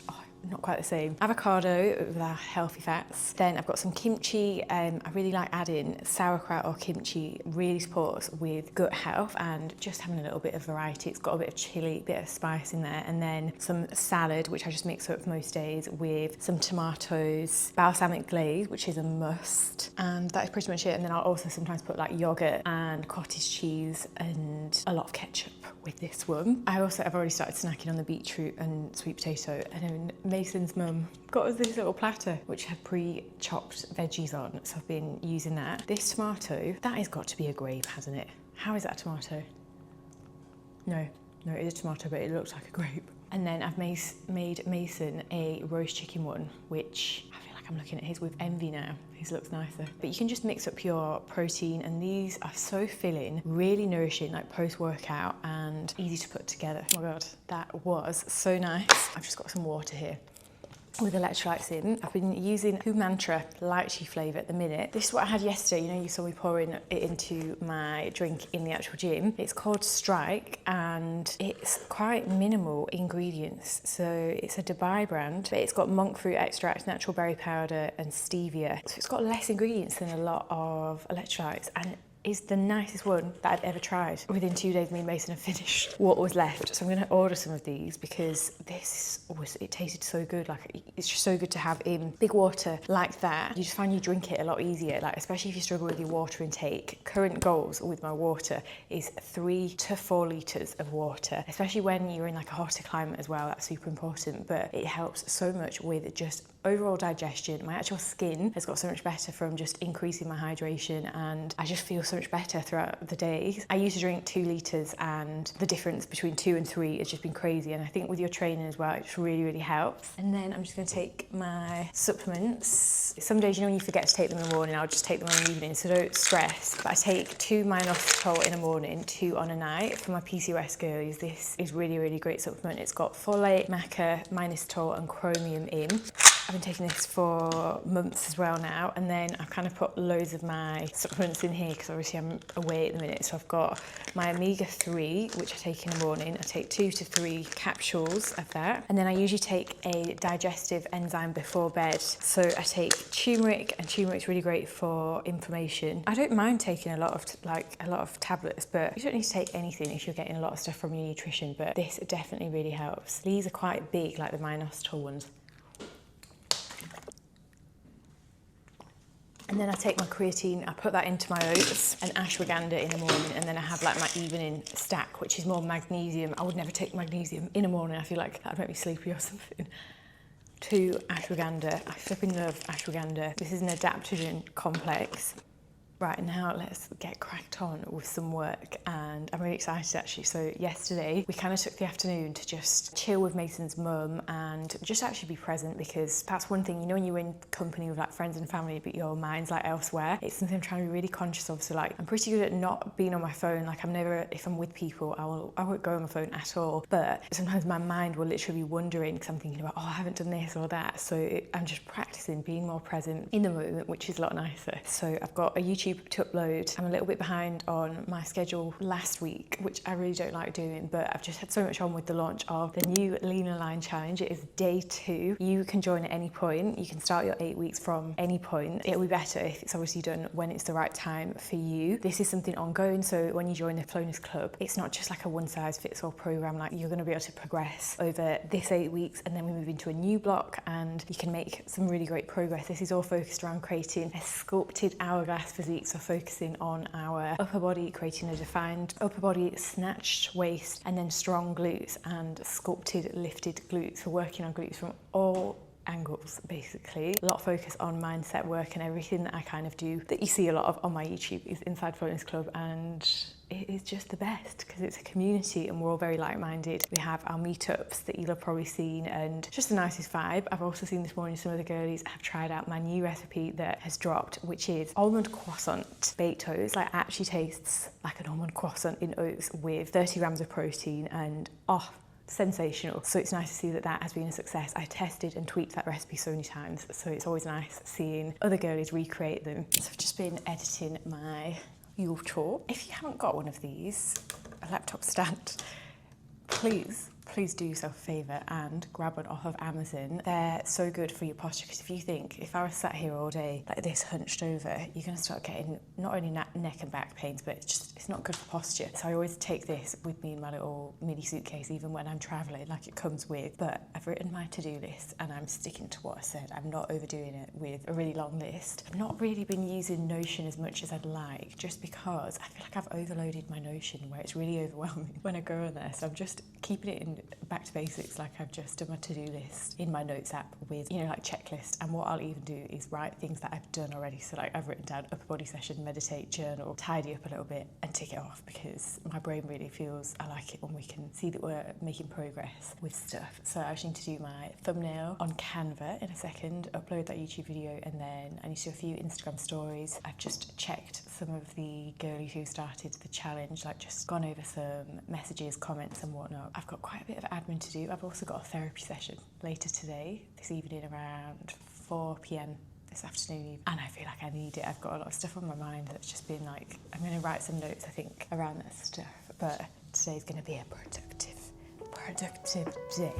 not quite the same. Avocado with our healthy fats. Then I've got some kimchi. I really like adding sauerkraut or kimchi. Really supports with gut health and just having a little bit of variety. It's got a bit of chili, bit of spice in there, and then some salad, which I just mix up most days with some tomatoes, balsamic glaze, which is a must, and that is pretty much it. And then I'll also sometimes put like yogurt and cottage cheese and a lot of ketchup with this one. I've already started snacking on the beetroot and sweet potato, and then Mason's mum got us this little platter which had pre-chopped veggies on, so I've been using that. This tomato, that has got to be a grape, hasn't it? How is that a tomato? No, it is a tomato, but it looks like a grape. And then I've made Mason a roast chicken one, which I feel like I'm looking at his with envy now. His looks nicer. But you can just mix up your protein, and these are so filling, really nourishing, like post-workout, and easy to put together. Oh my god, that was so nice. I've just got some water here with electrolytes in. I've been using Who Mantra lychee flavour at the minute. This is what I had yesterday. You know, you saw me pouring it into my drink in the actual gym. It's called Strike, and it's quite minimal ingredients. So it's a Dubai brand, but it's got monk fruit extract, natural berry powder, and stevia. So it's got less ingredients than a lot of electrolytes, and is the nicest one that I've ever tried. Within 2 days, me and Mason have finished what was left. So I'm gonna order some of these because it tasted so good. Like, it's just so good to have in big water like that. You just find you drink it a lot easier, like especially if you struggle with your water intake. Current goals with my water is 3 to 4 litres of water, especially when you're in like a hotter climate as well. That's super important, but it helps so much with just overall digestion. My actual skin has got so much better from just increasing my hydration, and I just feel so much better throughout the day. I used to drink 2 litres, and the difference between 2 and 3 has just been crazy, and I think with your training as well, it just really helps. And then I'm just going to take my supplements. Some days, you know, when you forget to take them in the morning, I'll just take them in the evening, so don't stress. But I take 2 minoxidil in the morning, 2 on a night. For my PCOS girlies, this is really great supplement. It's got folate, maca, minoxidil, and chromium in. I've been taking this for months as well now, and then I've kind of put loads of my supplements in here because obviously I'm away at the minute. So I've got my omega-3, which I take in the morning. I take 2 to 3 capsules of that, and then I usually take a digestive enzyme before bed. So I take turmeric, and turmeric's really great for inflammation. I don't mind taking a lot of tablets, but you don't need to take anything if you're getting a lot of stuff from your nutrition. But this definitely really helps. These are quite big, like the minoxidil ones. And then I take my creatine, I put that into my oats, and ashwagandha in the morning, and then I have like my evening stack, which is more magnesium. I would never take magnesium in the morning. I feel like that would make me sleepy or something. 2 ashwagandha. I flipping love ashwagandha. This is an adaptogen complex. Right, now let's get cracked on with some work, and I'm really excited actually. So yesterday we kind of took the afternoon to just chill with Mason's mum and just actually be present, because that's one thing, you know, when you're in company with like friends and family but your mind's like elsewhere, it's something I'm trying to be really conscious of. So like I'm pretty good at not being on my phone. Like I'm never, if I'm with people, I won't go on my phone at all, but sometimes my mind will literally be wandering because I'm thinking about, oh, I haven't done this or that. So I'm just practicing being more present in the moment, which is a lot nicer. So I've got a YouTube to upload. I'm a little bit behind on my schedule last week, which I really don't like doing, but I've just had so much on with the launch of the new Leaner Line Challenge. It is day 2. You can join at any point. You can start your 8 weeks from any point. It'll be better if it's obviously done when it's the right time for you. This is something ongoing, so when you join the Flowness Club, it's not just like a one-size-fits-all program. Like you're going to be able to progress over this 8 weeks, and then we move into a new block and you can make some really great progress. This is all focused around creating a sculpted hourglass physique, so focusing on our upper body, creating a defined upper body, snatched waist, and then strong glutes and sculpted lifted glutes. So working on glutes from all angles, basically. A lot of focus on mindset work, and everything that I kind of do that you see a lot of on my YouTube is inside Flowness Club, and it is just the best because it's a community and we're all very like-minded. We have our meetups that you'll have probably seen, and just the nicest vibe. I've also seen this morning some of the girlies have tried out my new recipe that has dropped, which is almond croissant baked oats. Like actually tastes like an almond croissant in oats with 30 grams of protein, and sensational. So it's nice to see that that has been a success. I tested and tweaked that recipe so many times, so it's always nice seeing other girlies recreate them. So I've just been editing my YouTube. If you haven't got one of these, a laptop stand, please do yourself a favour and grab one off of Amazon. They're so good for your posture, because if you think, if I was sat here all day like this hunched over, you're going to start getting not only neck and back pains, but it's not good for posture. So I always take this with me in my little mini suitcase, even when I'm travelling, like it comes with. But I've written my to-do list and I'm sticking to what I said. I'm not overdoing it with a really long list. I've not really been using Notion as much as I'd like, just because I feel like I've overloaded my Notion where it's really overwhelming when I go on there. So I'm just keeping it in back to basics. Like I've just done my to-do list in my notes app with, you know, like checklist, and what I'll even do is write things that I've done already. So like I've written down upper body session, meditate, journal, tidy up a little bit and tick it off, because my brain really feels I like it when we can see that we're making progress with stuff. So I just need to do my thumbnail on Canva in a second, upload that YouTube video, and then I need to do a few Instagram stories. I've just checked some of the girlies who started the challenge, like just gone over some messages, comments and whatnot. I've got quite a bit of admin to do. I've also got a therapy session later today, this evening around 4 p.m. this afternoon, and I feel like I need it. I've got a lot of stuff on my mind that's just been like, I'm going to write some notes, I think, around that stuff, but today's going to be a productive day.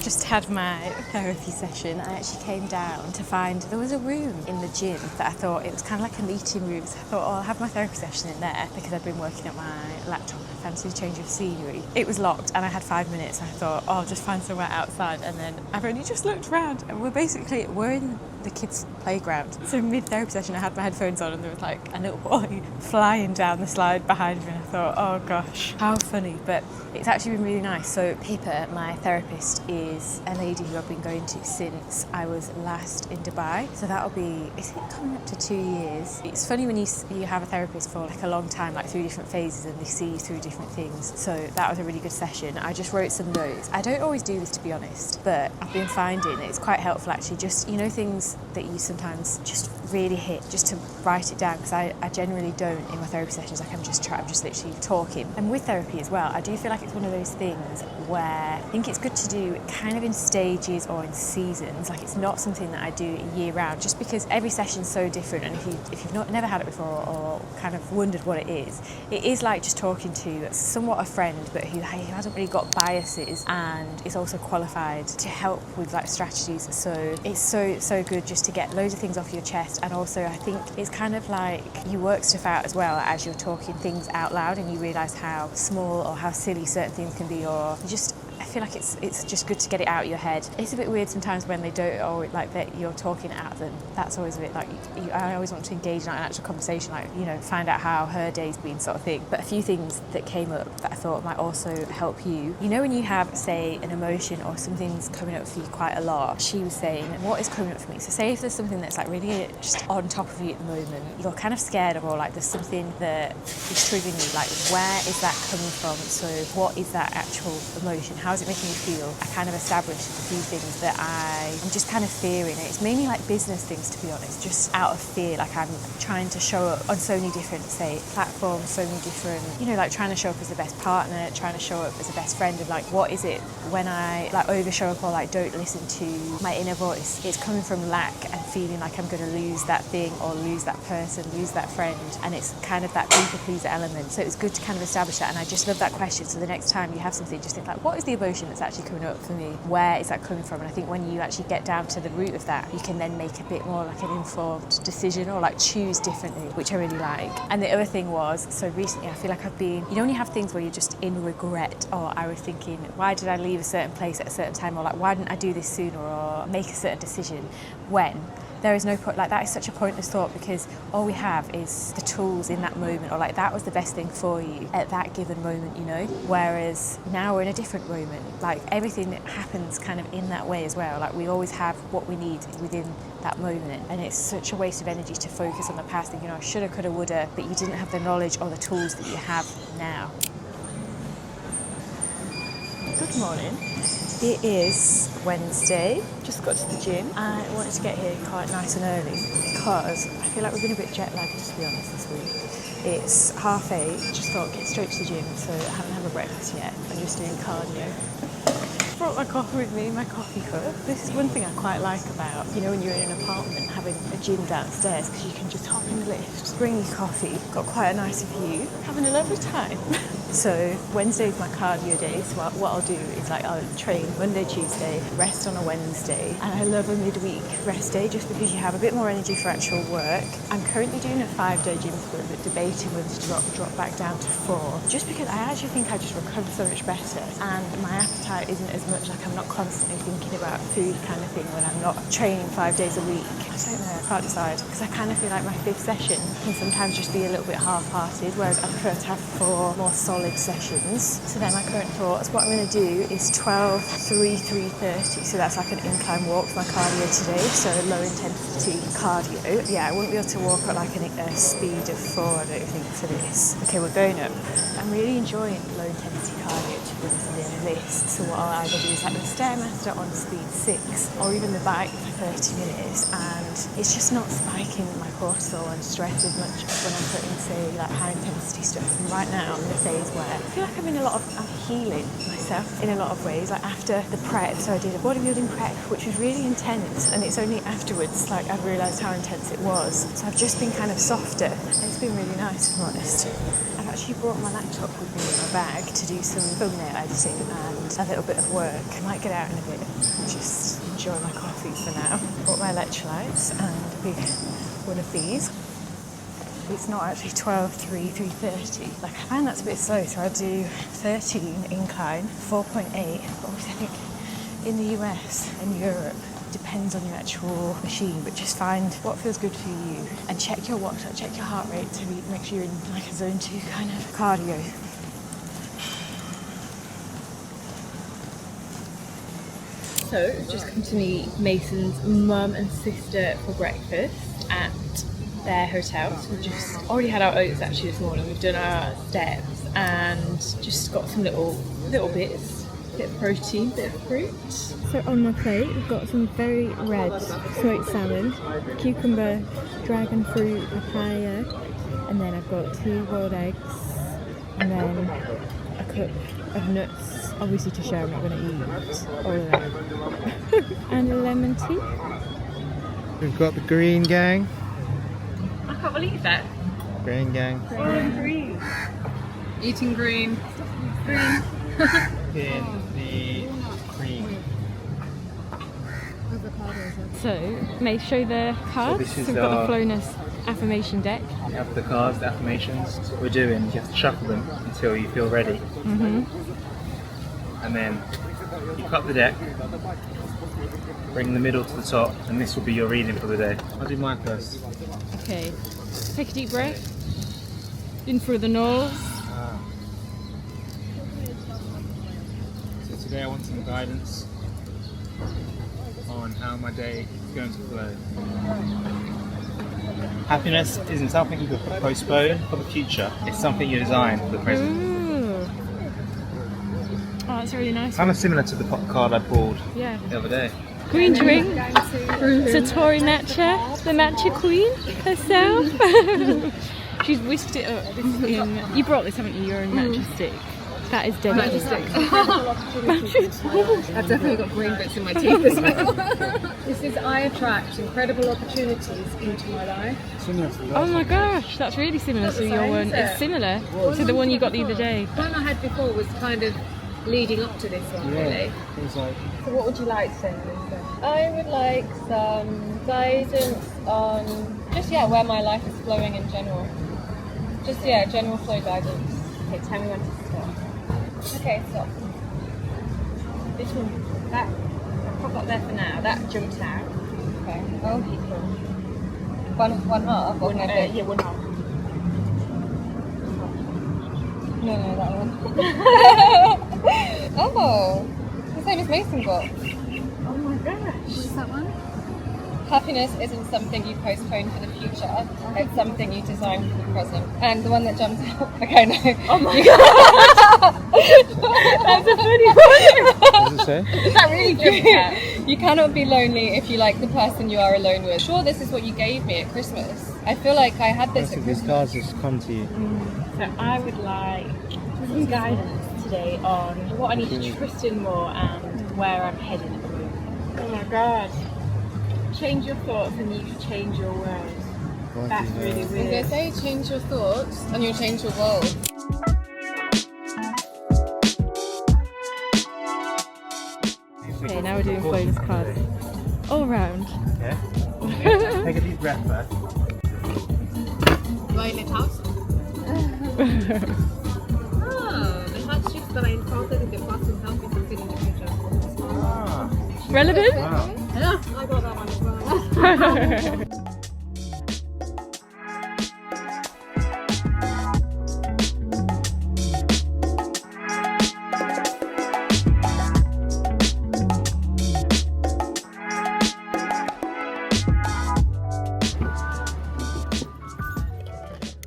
Just had my therapy session. I actually came down to find there was a room in the gym that I thought it was kind of like a meeting room. So I thought, oh, I'll have my therapy session in there, because I've been working at my laptop. I fancied a change of scenery. It was locked and I had 5 minutes. I thought, oh, I'll just find somewhere outside, and then I've only just looked around and we're in the kids' playground. So mid-therapy session I had my headphones on and there was like a little boy flying down the slide behind me, and I thought, oh gosh, how funny. But it's actually been really nice. So Pippa, my therapist, is a lady who I've been going to since I was last in Dubai. So that'll be, is it coming up to 2 years? It's funny when you have a therapist for like a long time, like through different phases, and they see you through different things. So that was a really good session. I just wrote some notes. I don't always do this, to be honest, but I've been finding it's quite helpful actually, just, you know, things that you sometimes just really hit, just to write it down, because I generally don't in my therapy sessions. Like I'm just literally talking. And with therapy as well, I do feel like it's one of those things where I think it's good to do kind of in stages or in seasons. Like it's not something that I do year round, just because every session's so different, and if you've never had it before or kind of wondered what it is like just talking to somewhat a friend, but who hasn't really got biases and is also qualified to help with like strategies. So it's so good just to get loads of things off your chest, and also I think it's kind of like you work stuff out as well as you're talking things out loud, and you realise how small or how silly certain things can be, or you just I feel like it's just good to get it out of your head. It's a bit weird sometimes when they don't, or like that you're talking at them. That's always a bit like, I always want to engage in like an actual conversation, like, you know, find out how her day's been sort of thing. But a few things that came up that I thought might also help you. You know, when you have, say, an emotion or something's coming up for you quite a lot, she was saying, what is coming up for me? So say if there's something that's like really just on top of you at the moment, you're kind of scared of, or like there's something that is triggering you, like where is that coming from? So what is that actual emotion? How is it making you feel? I kind of established a few things that I'm just kind of fearing. It's mainly like business things, to be honest, just out of fear. Like I'm trying to show up on so many different, say, platforms, so many different, you know, like trying to show up as the best partner, trying to show up as the best friend, and like what is it when I like over show up or like don't listen to my inner voice? It's coming from lack and feeling like I'm going to lose that thing or lose that person, lose that friend, and it's kind of that people pleaser element. So it's good to kind of establish that, and I just love that question. So the next time you have something, just think like, what is the emotion that's actually coming up for me? Where is that coming from? And I think when you actually get down to the root of that, you can then make a bit more like an informed decision, or like choose differently, which I really like. And the other thing was, so recently I feel like I've been, you know, when you have things where you're just in regret, or I was thinking, why did I leave a certain place at a certain time, or like why didn't I do this sooner, or make a certain decision, when there is no point. Like that is such a pointless thought, because all we have is the tools in that moment, or like that was the best thing for you at that given moment, you know. Whereas now we're in a different moment, like everything that happens kind of in that way as well. Like we always have what we need within that moment, and it's such a waste of energy to focus on the past, thinking, oh, shoulda, coulda, woulda, but you didn't have the knowledge or the tools that you have now. Good morning. It is Wednesday, just got to the gym. I wanted to get here quite nice and early because I feel like we've been a bit jet lagged, to be honest, this week. It's 8:30, just thought get straight to the gym, so I haven't had a breakfast yet. I'm just doing cardio. Brought my coffee with me, my coffee cup. This is one thing I quite like about, you know, when you're in an apartment, having a gym downstairs, because you can just hop in the lift, bring your coffee, got quite a nice view, having a lovely time. So Wednesday's my cardio day, so what I'll do is like I'll train Monday, Tuesday, rest on a Wednesday, and I love a midweek rest day just because you have a bit more energy for actual work. I'm currently doing a 5-day gym split, but debating whether to drop back down to 4, just because I actually think I just recover so much better, and my appetite isn't as much, like I'm not constantly thinking about food kind of thing when I'm not training 5 days a week. I don't know, I can't decide, because I kind of feel like my 5th session can sometimes just be a little bit half-hearted, whereas I prefer to have 4 more solid sessions. So then my current thoughts, what I'm going to do is 12, 3, 3:30, so that's like an incline walk for my cardio today, so low intensity cardio. Yeah, I wouldn't be able to walk at like a speed of 4, I don't think, for this. Okay, we're going up. I'm really enjoying low intensity cardio, to be honest, in this. So what I'll either do is like the Stairmaster on speed 6, or even the bike for 30 minutes, and it's just not spiking my cortisol and stress as much as when I'm putting, say, like high intensity stuff. And right now I'm in a phase where I feel like I'm healing myself in a lot of ways. Like after the prep, so I did a bodybuilding prep, which was really intense, and it's only afterwards like I've realised how intense it was. So I've just been kind of softer, and it's been really nice, if I'm honest. I've actually brought my laptop with me in my bag to do some thumbnail editing and a little bit of work. I might get out in a bit and just enjoy my coffee for now. Brought my electrolytes and a big one of these. It's not actually 12, 3, 3:30. Like I find that's a bit slow, so I do 13 incline, 4.8. But obviously I think in the US and Europe, depends on your actual machine, but just find what feels good for you and check your watch, check your heart rate to make sure you're in like a zone 2 kind of cardio. So I've just come to meet Mason's mum and sister for breakfast at their hotel. So we've just already had our oats actually this morning. We've done our steps and just got some little bits. Bit of protein, bit of fruit. So on my plate we've got some very red smoked salmon, cucumber, dragon fruit, papaya, and then I've got 2 boiled eggs, and then a cup of nuts, obviously to share. I'm not going to eat all of that. And a lemon tea. We've got the green gang. I can't believe that. Green gang. Green. Eating green. Green. In the cream. So, may show the cards. So this is we've got the Flowness affirmation deck. You have the cards, the affirmations. So what we're doing is you have to shuffle them until you feel ready. and then you cut the deck, bring the middle to the top, and this will be your reading for the day. I'll do mine first. Okay. Take a deep breath. In through the nose. So today I want some guidance on how my day is going to flow. Happiness isn't something you can postpone for the future, it's something you design for the present. Ooh. Oh, that's really nice. Kind of similar to the pop card I pulled Yeah. the other day. Green drink. Satori Matcha, the matcha queen herself. She's whisked it up in. You brought this, haven't you? Your own matcha stick. That is dedicated. I've definitely got green bits in my teeth as well. This is I attract incredible opportunities into my life. Oh my gosh, that's really similar to your one. It's similar to the one you got the other day. The one I had before was kind of leading up to this one, really. It's like, So what would you like to say, Lisa? I would like some guidance on just where my life is flowing in general. Just general flow guidance. Okay, tell me when to stop. Okay, stop. This one, that, I've got there for now. That jumped out. Okay. Oh, cool. One half or no? Yeah, one half. No, that one. Oh, the same as Mason got. Oh my gosh. What's that one? Happiness isn't something you postpone for the future, it's something you design for the present. And the one that jumps out, okay, no. Oh my god. That's a funny one. what does it say? That really jumped out. You cannot be lonely if you like the person you are alone with. Sure, this is what you gave me at Christmas. I feel like I had this at These Christmas. cards just come to you. So I would like some guidance today on what I need to trust in more and where I'm heading at the moment. Oh my god. Change your thoughts and you change your world. That's really I was weird. gonna say change your thoughts and you'll change your world. Okay, now we're doing flavors cards. All round. Okay. Take a deep breath first. Do I in the house? The hot chicks that I encountered in the past will help me succeed in the future. Ah, Relevant? wow. Yeah, I got that one as well.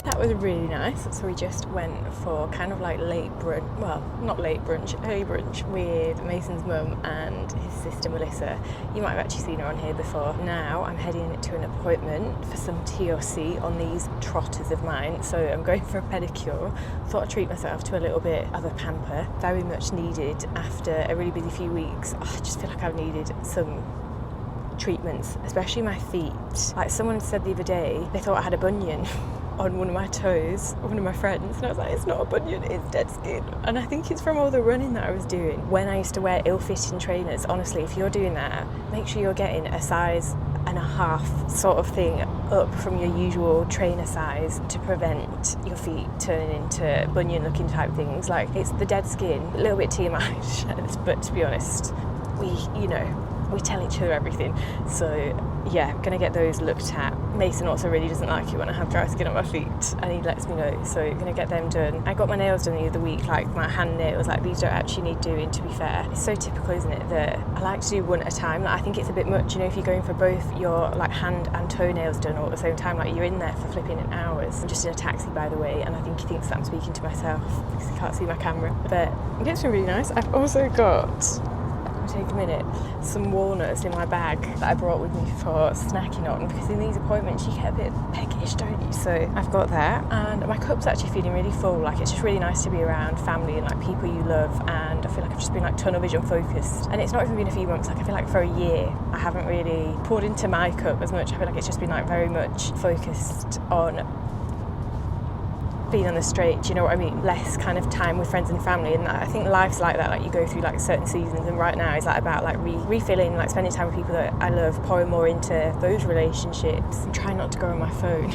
That was really nice. So we just went for kind of like late brunch, well, not late brunch, early brunch with Mason's mum and his sister Melissa. You might have actually seen her on here before. Now I'm heading to an appointment for some TLC on these trotters of mine. So I'm going for a pedicure. Thought I'd treat myself to a little bit of a pamper. Very much needed after a really busy few weeks. I just feel like I've needed some treatments, especially my feet. Like someone said the other day, they thought I had a bunion on one of my toes, one of my friends, and I was like, it's not a bunion, it's dead skin. And I think it's from all the running that I was doing. When I used to wear ill-fitting trainers, honestly, if you're doing that, make sure you're getting a size and a half sort of thing up from your usual trainer size to prevent your feet turning into bunion looking type things. Like, it's the dead skin, a little bit TMI, but to be honest, we tell each other everything. So yeah, gonna get those looked at. Mason also really doesn't like it when I have dry skin on my feet, and he lets me know, so gonna get them done. I got my nails done the other week, like my hand nails, like these don't actually need doing, to be fair. It's so typical, isn't it, that I like to do one at a time. Like, I think it's a bit much, if you're going for both your like hand and toenails done all at the same time, like you're in there for flipping hours. I'm just in a taxi, by the way, and I think he thinks that I'm speaking to myself because he can't see my camera. But it's been really nice. I've also got, take a minute, some walnuts in my bag that I brought with me for snacking on, because in these appointments you get a bit peckish, don't you? So I've got that, and my cup's actually feeling really full. Like, it's just really nice to be around family and like people you love, and I feel like I've just been like tunnel vision focused. And it's not even been a few months, like I feel like for a year I haven't really poured into my cup as much. I feel like it's just been like very much focused on being on the straight, do you know what I mean? Less kind of time with friends and family, and I think life's like that. Like, you go through like certain seasons, and right now is like about like refilling, like spending time with people that I love, pouring more into those relationships, and trying not to go on my phone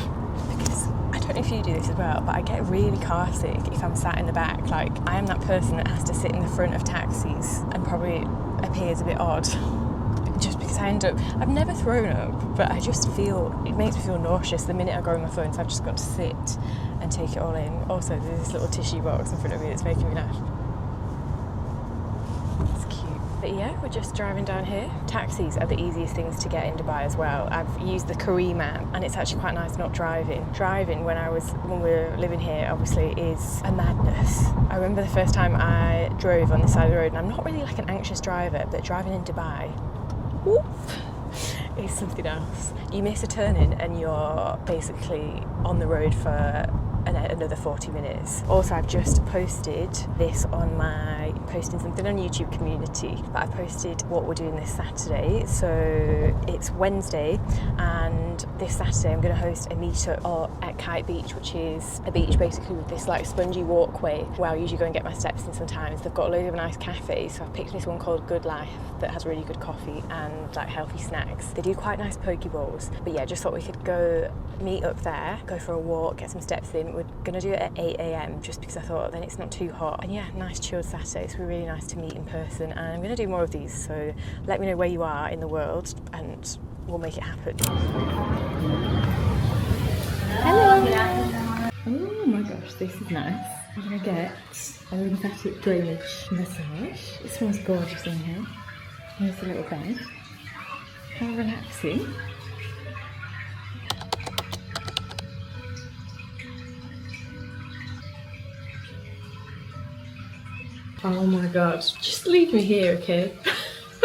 because I don't don't know if you do this as well, but I get really car sick if I'm sat in the back. Like, I am that person that has to sit in the front of taxis and probably appears a bit odd. Just because I end up, I've never thrown up, but I just feel, it makes me feel nauseous the minute I go on my phone, so I've just got to sit and take it all in. Also, there's this little tissue box in front of me that's making me laugh. It's cute. But yeah, we're just driving down here. Taxis are the easiest things to get in Dubai as well. I've used the Careem app, and it's actually quite nice not driving. Driving when we were living here, obviously, is a madness. I remember the first time I drove on this side of the road, and I'm not really like an anxious driver, but driving in Dubai, whoop, is something else. You miss a turning and you're basically on the road for another 40 minutes. Also, I've just posted this on my, posting something on YouTube community, but I posted what we're doing this Saturday. So it's Wednesday, and this Saturday I'm going to host a meetup at Kite Beach, which is a beach basically with this like spongy walkway where I usually go and get my steps in sometimes. They've got loads of nice cafes, so I've picked this one called Good Life that has really good coffee and like healthy snacks. They do quite nice poke bowls, but yeah, just thought we could go meet up there, go for a walk, get some steps in. We're going to do it at 8 AM just because I thought then it's not too hot. And yeah, nice chilled Saturday. It's really nice to meet in person, and I'm going to do more of these, so let me know where you are in the world and we'll make it happen. Hello! Oh my gosh, this is nice. I'm going to get a lymphatic drainage massage. It smells gorgeous in here. Here's a little bed. How relaxing. Oh my god, just leave me here, okay?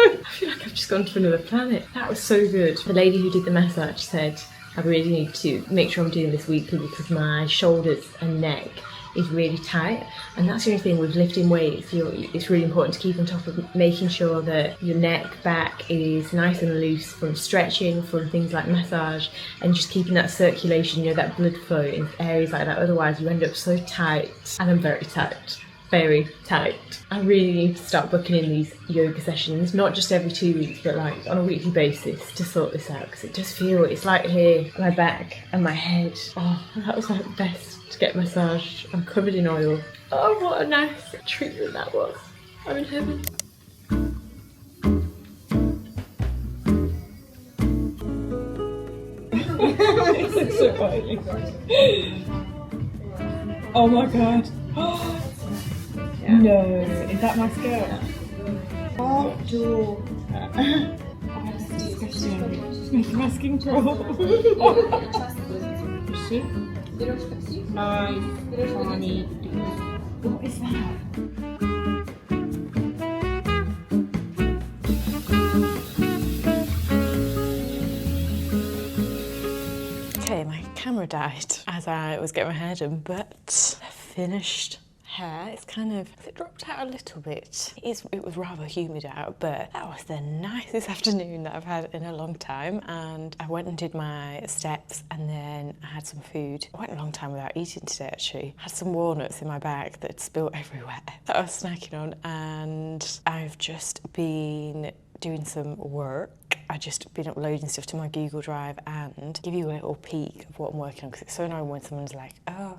I feel like I've just gone to another planet. That was so good. The lady who did the massage said, I really need to make sure I'm doing this weekly because my shoulders and neck is really tight, and that's the only thing with lifting weights. It's really important to keep on top of making sure that your neck, back is nice and loose from stretching, from things like massage, and just keeping that circulation, you know, that blood flow in areas like that. Otherwise you end up so tight, and I'm very tight. Very tight. I really need to start booking in these yoga sessions, not just every 2 weeks, but like on a weekly basis to sort this out, because it does feel, it's like here, my back and my head. Oh, that was like the best to get massage. I'm covered in oil. Oh, what a nice treatment that was. I'm in heaven. This is so oily. Oh my god. No, is that my skirt? Oh, Joe. Oh, this is disgusting. It's making my skin crawl. See? Funny. What is that? Okay, my camera died as I was getting my hair done, but I finished. Hair, it's kind of, it dropped out a little bit. It was rather humid out, but that was the nicest afternoon that I've had in a long time. And I went and did my steps, and then I had some food. I went a long time without eating today, actually. I had some walnuts in my bag that spilled everywhere that I was snacking on, and I've just been doing some work. I've just been uploading stuff to my Google Drive, and give you a little peek of what I'm working on, because it's so annoying when someone's like, oh,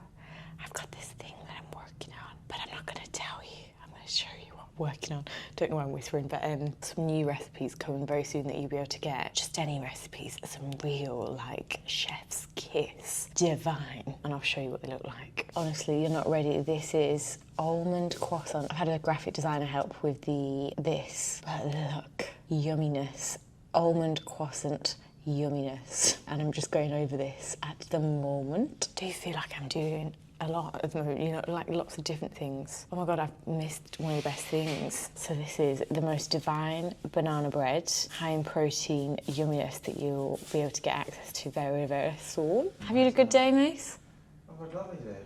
I've got this thing that I'm working on, but I'm not going to tell you. I'm going to show you what I'm working on. Don't know why I'm whispering, but some new recipes coming very soon that you'll be able to get. Just any recipes, some real, like, chef's kiss, divine, and I'll show you what they look like. Honestly, you're not ready. This is almond croissant. I've had a graphic designer help with this, but look, yumminess, almond croissant. Yumminess, and I'm just going over this at the moment. I do feel like I'm doing a lot at the moment, you know, like lots of different things. Oh my god, I've missed one of the best things. So this is the most divine banana bread, high in protein yumminess that you'll be able to get access to very, very soon. Have you had a good day, Mace? I've had a lovely day.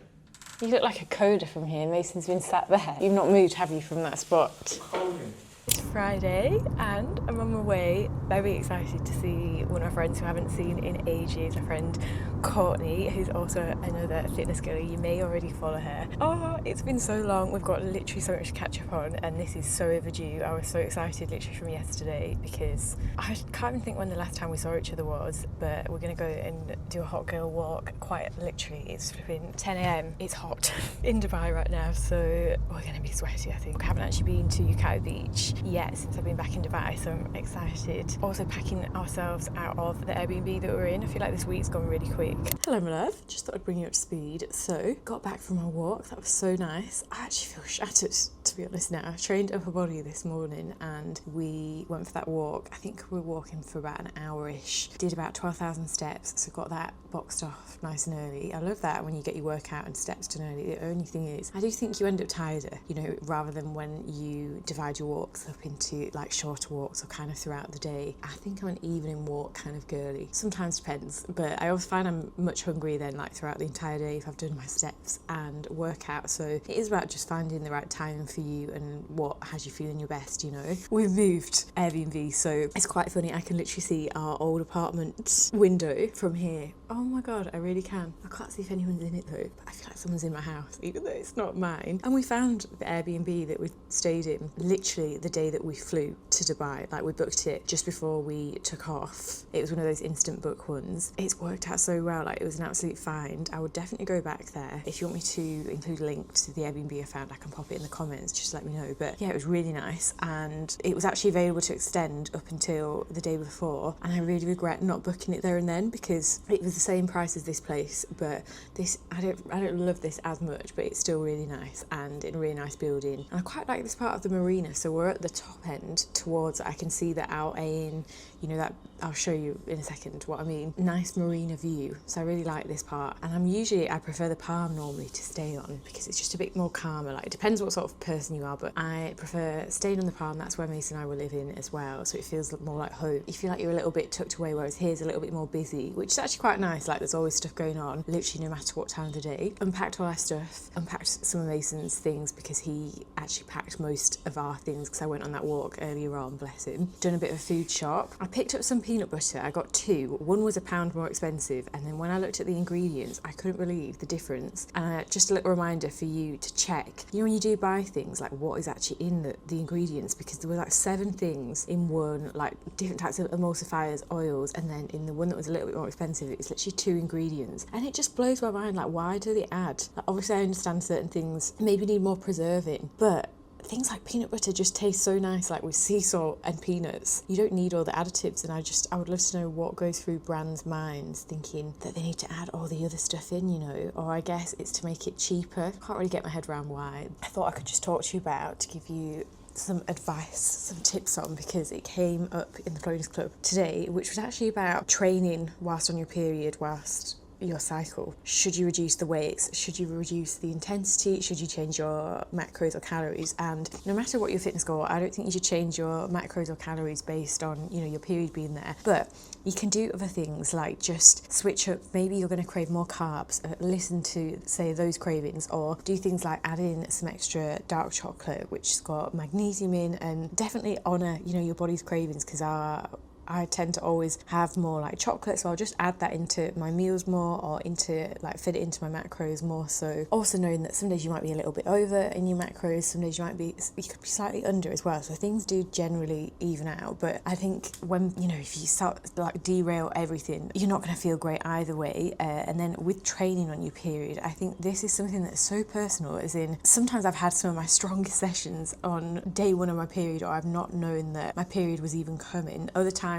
You look like a coder from here. Mason's been sat there. You've not moved, have you, from that spot? Coding. It's Friday and I'm on my way. Very excited to see one of my friends who I haven't seen in ages. My friend Courtney, who's also another fitness girlie. You may already follow her. Oh, it's been so long. We've got literally so much to catch up on and this is so overdue. I was so excited literally from yesterday because I can't even think when the last time we saw each other was, but we're going to go and do a hot girl walk. Quite literally, it's flipping 10 a.m. It's hot in Dubai right now, so we're going to be sweaty, I think. I haven't actually been to Kite Beach yet since I've been back in Dubai, so I'm excited. Also packing ourselves out of the Airbnb that we're in. I feel like this week's gone really quick. Hello my love, just thought I'd bring you up to speed. So, got back from my walk, that was so nice. I actually feel shattered, to be honest now. I trained upper body this morning and we went for that walk. I think we were walking for about an hour-ish. Did about 12,000 steps, so got that boxed off nice and early. I love that when you get your workout and steps done early. The only thing is, I do think you end up tireder, you know, rather than when you divide your walks up into like shorter walks or kind of throughout the day. I think I'm an evening walk kind of girly. Sometimes depends, but I always find I'm much hungrier then like throughout the entire day if I've done my steps and workout. So it is about just finding the right timing for you and what has you feeling your best, you know. We've moved Airbnb, so it's quite funny. I can literally see our old apartment window from here. Oh my god, I really can. I can't see if anyone's in it though, but I feel like someone's in my house, even though it's not mine. And we found the Airbnb that we stayed in literally the day that we flew to Dubai. Like, we booked it just before we took off. It was one of those instant book ones. It's worked out so well, like it was an absolute find. I would definitely go back there. If you want me to include a link to the Airbnb I found, I can pop it in the comments, just let me know. But yeah, it was really nice and it was actually available to extend up until the day before, and I really regret not booking it there and then because it was the same price as this place, but this I don't love this as much, but it's still really nice and in a really nice building. And I quite like this part of the marina, so we're at the top end towards, I can see the Al Ain, you know, that I'll show you in a second what I mean. Nice marina view, so I really like this part. And I prefer the palm normally to stay on because it's just a bit more calmer. Like, it depends what sort of person you are, but I prefer staying on the palm. That's where Mason and I were living as well, so it feels more like home. You feel like you're a little bit tucked away, whereas here's a little bit more busy, which is actually quite nice. Like, there's always stuff going on literally no matter what time of the day. Unpacked all our stuff, unpacked some of Mason's things because he actually packed most of our things because I went on that walk earlier on, bless him. Done a bit of a food shop. I picked up some peanut butter. I got two. One was £1 more expensive, and then when I looked at the ingredients I couldn't believe the difference. And just a little reminder for you to check, you know, when you do buy things, like what is actually in the ingredients, because there were like 7 things in one, like different types of emulsifiers, oils, and then in the one that was a little bit more expensive it was literally 2 ingredients, and it just blows my mind. Like, why do they add, like, obviously I understand certain things maybe need more preserving, but things like peanut butter just taste so nice, like with sea salt and peanuts. You don't need all the additives, and I would love to know what goes through brands' minds thinking that they need to add all the other stuff in, you know, or I guess it's to make it cheaper. Can't really get my head around why. I thought I could just talk to you about, to give you some advice, some tips on, because it came up in the Clonus Club today, which was actually about training whilst on your period, whilst your cycle. Should you reduce the weights? Should you reduce the intensity? Should you change your macros or calories? And no matter what your fitness goal, I don't think you should change your macros or calories based on, you know, your period being there. But you can do other things like just switch up. Maybe you're going to crave more carbs. Listen to, say, those cravings, or do things like add in some extra dark chocolate, which has got magnesium in, and definitely honour, you know, your body's cravings, because I tend to always have more like chocolate, so I'll just add that into my meals more, or fit it into my macros more. So also knowing that some days you might be a little bit over in your macros, some days you could be slightly under as well, so things do generally even out. But I think when, you know, if you start like derail everything, you're not going to feel great either way. And then with training on your period, I think this is something that's so personal, as in sometimes I've had some of my strongest sessions on day 1 of my period, or I've not known that my period was even coming. Other times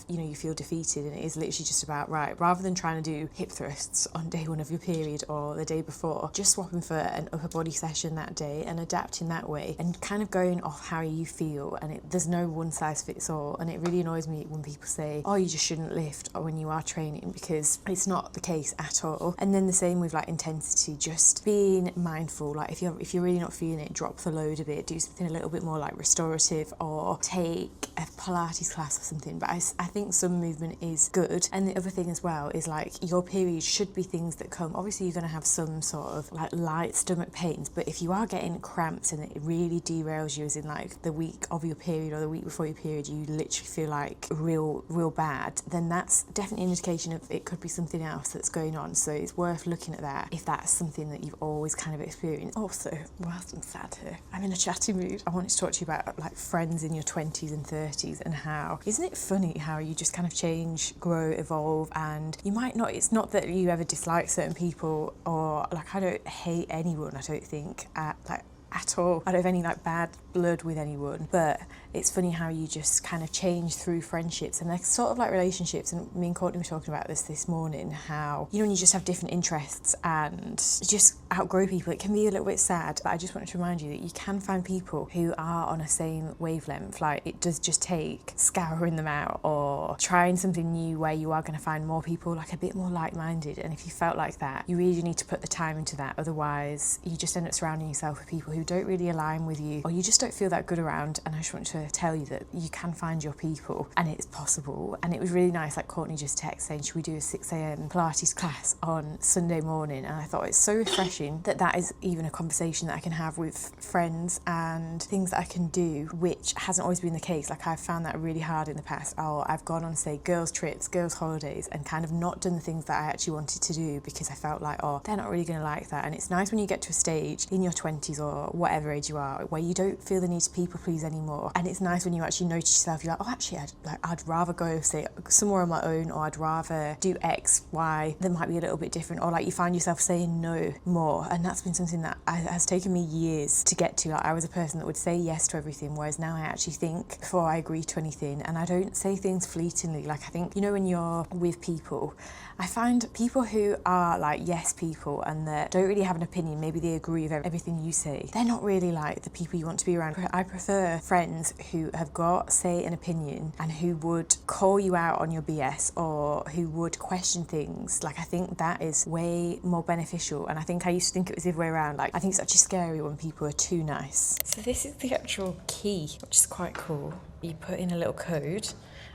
you feel defeated, and it is literally just about, right, rather than trying to do hip thrusts on day 1 of your period or the day before, just swapping for an upper body session that day and adapting that way, and kind of going off how you feel. And there's no one size fits all, and it really annoys me when people say, oh, you just shouldn't lift when you are training, because it's not the case at all. And then the same with like intensity, just being mindful. Like if you're really not feeling it, drop the load a bit, do something a little bit more like restorative, or take a Pilates class or something. But but I think some movement is good. And the other thing as well is like your period should be things that come, obviously you're going to have some sort of like light stomach pains, but if you are getting cramps and it really derails you, as in like the week of your period or the week before your period, you literally feel like real bad, then that's definitely an indication of it could be something else that's going on. So it's worth looking at that if that's something that you've always kind of experienced. Also, whilst I'm sat here, I'm in a chatty mood. I wanted to talk to you about like friends in your 20s and 30s and how, isn't it funny how you just kind of change, grow, evolve, and you might not, it's not that you ever dislike certain people, or like I don't hate anyone, I don't think, at all. I don't have any like bad blood with anyone, but it's funny how you just kind of change through friendships, and they're sort of like relationships. And me and Courtney were talking about this morning, how, you know, when you just have different interests and you just outgrow people, it can be a little bit sad. But I just wanted to remind you that you can find people who are on a same wavelength. Like, it does just take scouring them out or trying something new where you are going to find more people like a bit more like-minded. And if you felt like that, you really need to put the time into that. Otherwise you just end up surrounding yourself with people who don't really align with you, or you just don't feel that good around. And I just want to tell you that you can find your people, and it's possible. And it was really nice, like Courtney just texted saying, should we do a 6 a.m. Pilates class on Sunday morning? And I thought it's so refreshing that that is even a conversation that I can have with friends, and things that I can do, which hasn't always been the case. Like, I've found that really hard in the past. I've gone on, say, girls' trips, girls' holidays, and kind of not done the things that I actually wanted to do because I felt like, oh, they're not really going to like that. And it's nice when you get to a stage in your 20s or whatever age you are where you don't feel the need to people please anymore. And it's nice when you actually notice yourself, you're like, oh, actually I'd rather go, say, somewhere on my own, or I'd rather do X, Y that might be a little bit different, or like you find yourself saying no more. And that's been something that has taken me years to get to. Like, I was a person that would say yes to everything, whereas now I actually think before I agree to anything, and I don't say things fleetingly. Like, I think, you know, when you're with people, I find people who are like yes people and that don't really have an opinion, maybe they agree with everything you say, they're not really like the people you want to be around. I prefer friends who have got, say, an opinion and who would call you out on your BS, or who would question things. Like, I think that is way more beneficial. And I think I used to think it was the other way around. Like, I think it's actually scary when people are too nice. So this is the actual key, which is quite cool. You put in a little code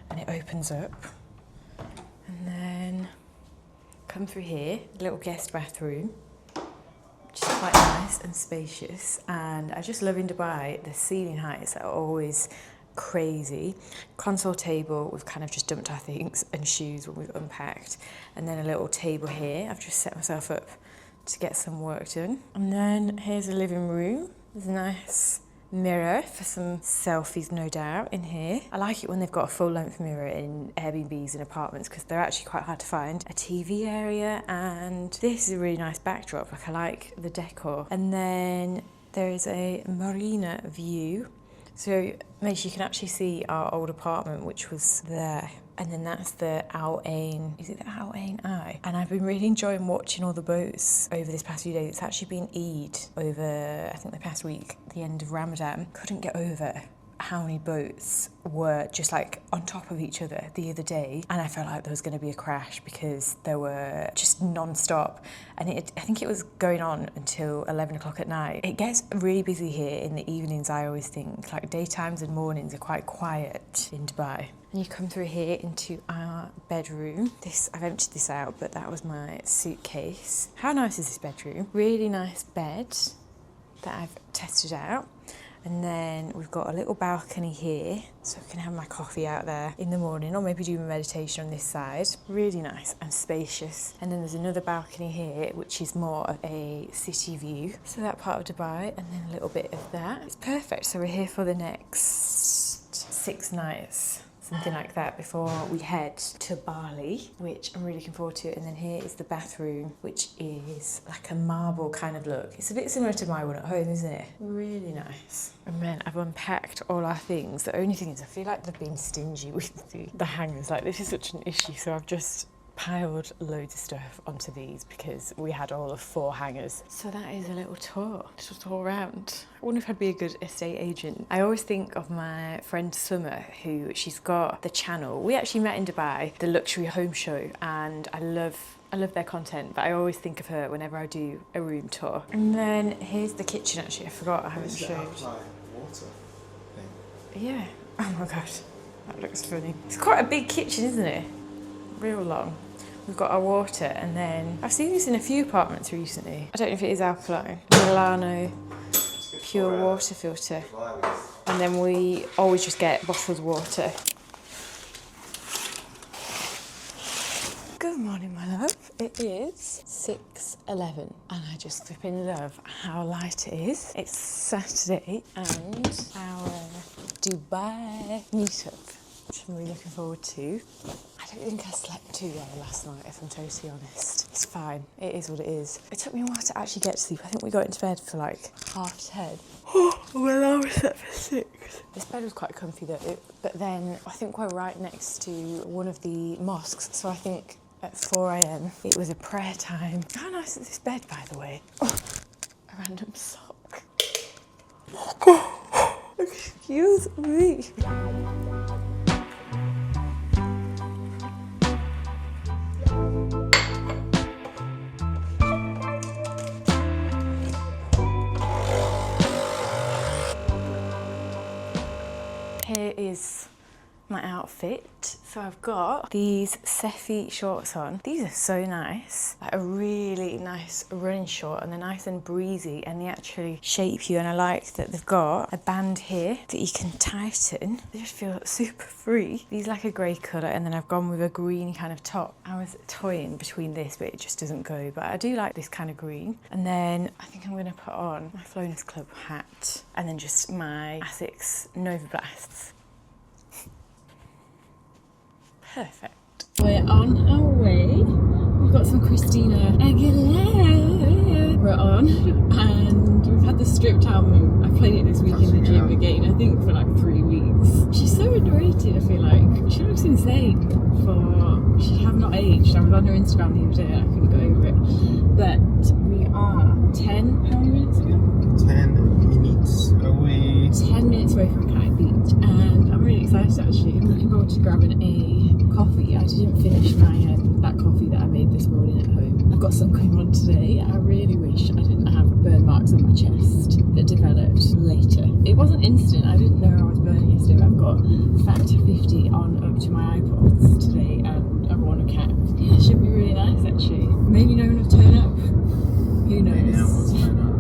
and it opens up, and then come through here, little guest bathroom, which is quite nice and spacious. And I just love in Dubai, the ceiling heights are always crazy. Console table, we've kind of just dumped our things, and shoes when we've unpacked. And then a little table here, I've just set myself up to get some work done. And then here's a living room. There's a nice mirror for some selfies, no doubt, in here. I like it when they've got a full-length mirror in Airbnbs and apartments because they're actually quite hard to find. A TV area, and this is a really nice backdrop. Like, I like the decor. And then there is a marina view, so makes you can actually see our old apartment, which was there. And then that's the Al Ain, is it the Al Ain Eye? And I've been really enjoying watching all the boats over this past few days. It's actually been Eid over, I think, the past week, the end of Ramadan. Couldn't get over how many boats were just like on top of each other the other day, and I felt like there was going to be a crash because there were just non-stop, and I think it was going on until 11 o'clock at night. It gets really busy here in the evenings, I always think. Like, daytimes and mornings are quite quiet in Dubai. And you come through here into our bedroom. I've emptied this out, but that was my suitcase. How nice is this bedroom? Really nice bed that I've tested out. And then we've got a little balcony here, so I can have my coffee out there in the morning, or maybe do my meditation on this side. Really nice and spacious. And then there's another balcony here, which is more of a city view. So that part of Dubai, and then a little bit of that. It's perfect. So we're here for the next 6 nights. Something like that before we head to Bali, which I'm really looking forward to. And then here is the bathroom, which is like a marble kind of look. It's a bit similar to my one at home, isn't it? Really nice. And then I've unpacked all our things. The only thing is I feel like they've been stingy with the hangers. Like, this is such an issue, so I've just piled loads of stuff onto these because we had all of 4 hangers. So that is a little tour around. I wonder if I'd be a good estate agent. I always think of my friend Summer, who she's got the channel. We actually met in Dubai, the Luxury Home Show, and I love their content, but I always think of her whenever I do a room tour. And then here's the kitchen. Actually, I forgot I haven't showed. Water thing. Yeah. Oh my god. That looks funny. It's quite a big kitchen, isn't it? Real long. We've got our water, and then I've seen this in a few apartments recently. I don't know if it is alkaline. Milano pure water filter. And then we always just get bottled water. Good morning, my love. It is 6:11 and I just flipping love how light it is. It's Saturday and our Dubai meetup, which I'm really looking forward to. I don't think I slept too well last night, if I'm totally honest. It's fine, it is what it is. It took me a while to actually get to sleep. I think we got into bed for like 10:30. Well, I was up for 6. This bed was quite comfy though, but then I think we're right next to one of the mosques, so I think at 4 AM it was a prayer time. How nice is this bed, by the way? Oh, a random sock. Excuse me. Here is my outfit. So I've got these Cefi shorts on. These are so nice. Like a really nice running short, and they're nice and breezy, and they actually shape you, and I like that they've got a band here that you can tighten. They just feel super free. These like a grey colour, and then I've gone with a green kind of top. I was toying between this, but it just doesn't go, but I do like this kind of green. And then I think I'm gonna put on my Flowness Club hat, and then just my Asics Nova Blasts. Perfect. We're on our way. We've got some Christina Aguilera. We're on, and we've had the stripped album. I played it this week in the gym again, I think for like 3 weeks. She's so underrated, I feel like. She looks insane she have not aged. I was on her Instagram the other day, I couldn't go over it. But we are 10 minutes away. 10 minutes away from Kite Beach, and I'm really excited actually. I'm looking forward to grabbing a coffee. I didn't finish my that coffee that I made this morning at home. I've got some going on today. I really wish I didn't have burn marks on my chest that developed later. It wasn't instant. I didn't know I was burning yesterday. I've got factor 50 on up to my iPods today, and I've worn a cap. Yeah, it should be really nice actually. Maybe no one will turn up. Who knows?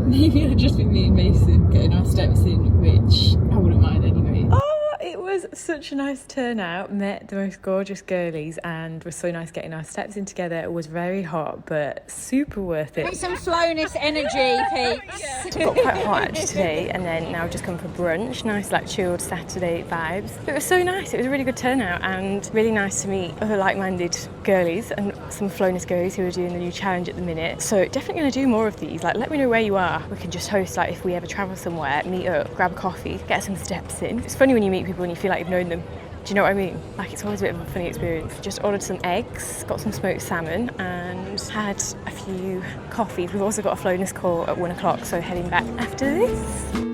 Maybe it'll just be me and Mason getting our steps in, which I wouldn't mind anyway. Oh, it was such a nice turnout. Met the most gorgeous girlies, and it was so nice getting our steps in together. It was very hot, but super worth it. Put some Flowness energy, Pete. It got quite hot actually today, and then now just come for brunch. Nice like chilled Saturday vibes. It was so nice. It was a really good turnout, and really nice to meet other like-minded girlies and some Flowness girlies who are doing the new challenge at the minute. So definitely going to do more of these. Like, let me know where you are. We can just host, like, if we ever travel somewhere, meet up, grab a coffee, get some steps in. It's funny when you meet people and you feel like you've known them. Do you know what I mean? Like, it's always a bit of a funny experience. Just ordered some eggs, got some smoked salmon, and had a few coffees. We've also got a Flowness call at 1 o'clock, so heading back after this.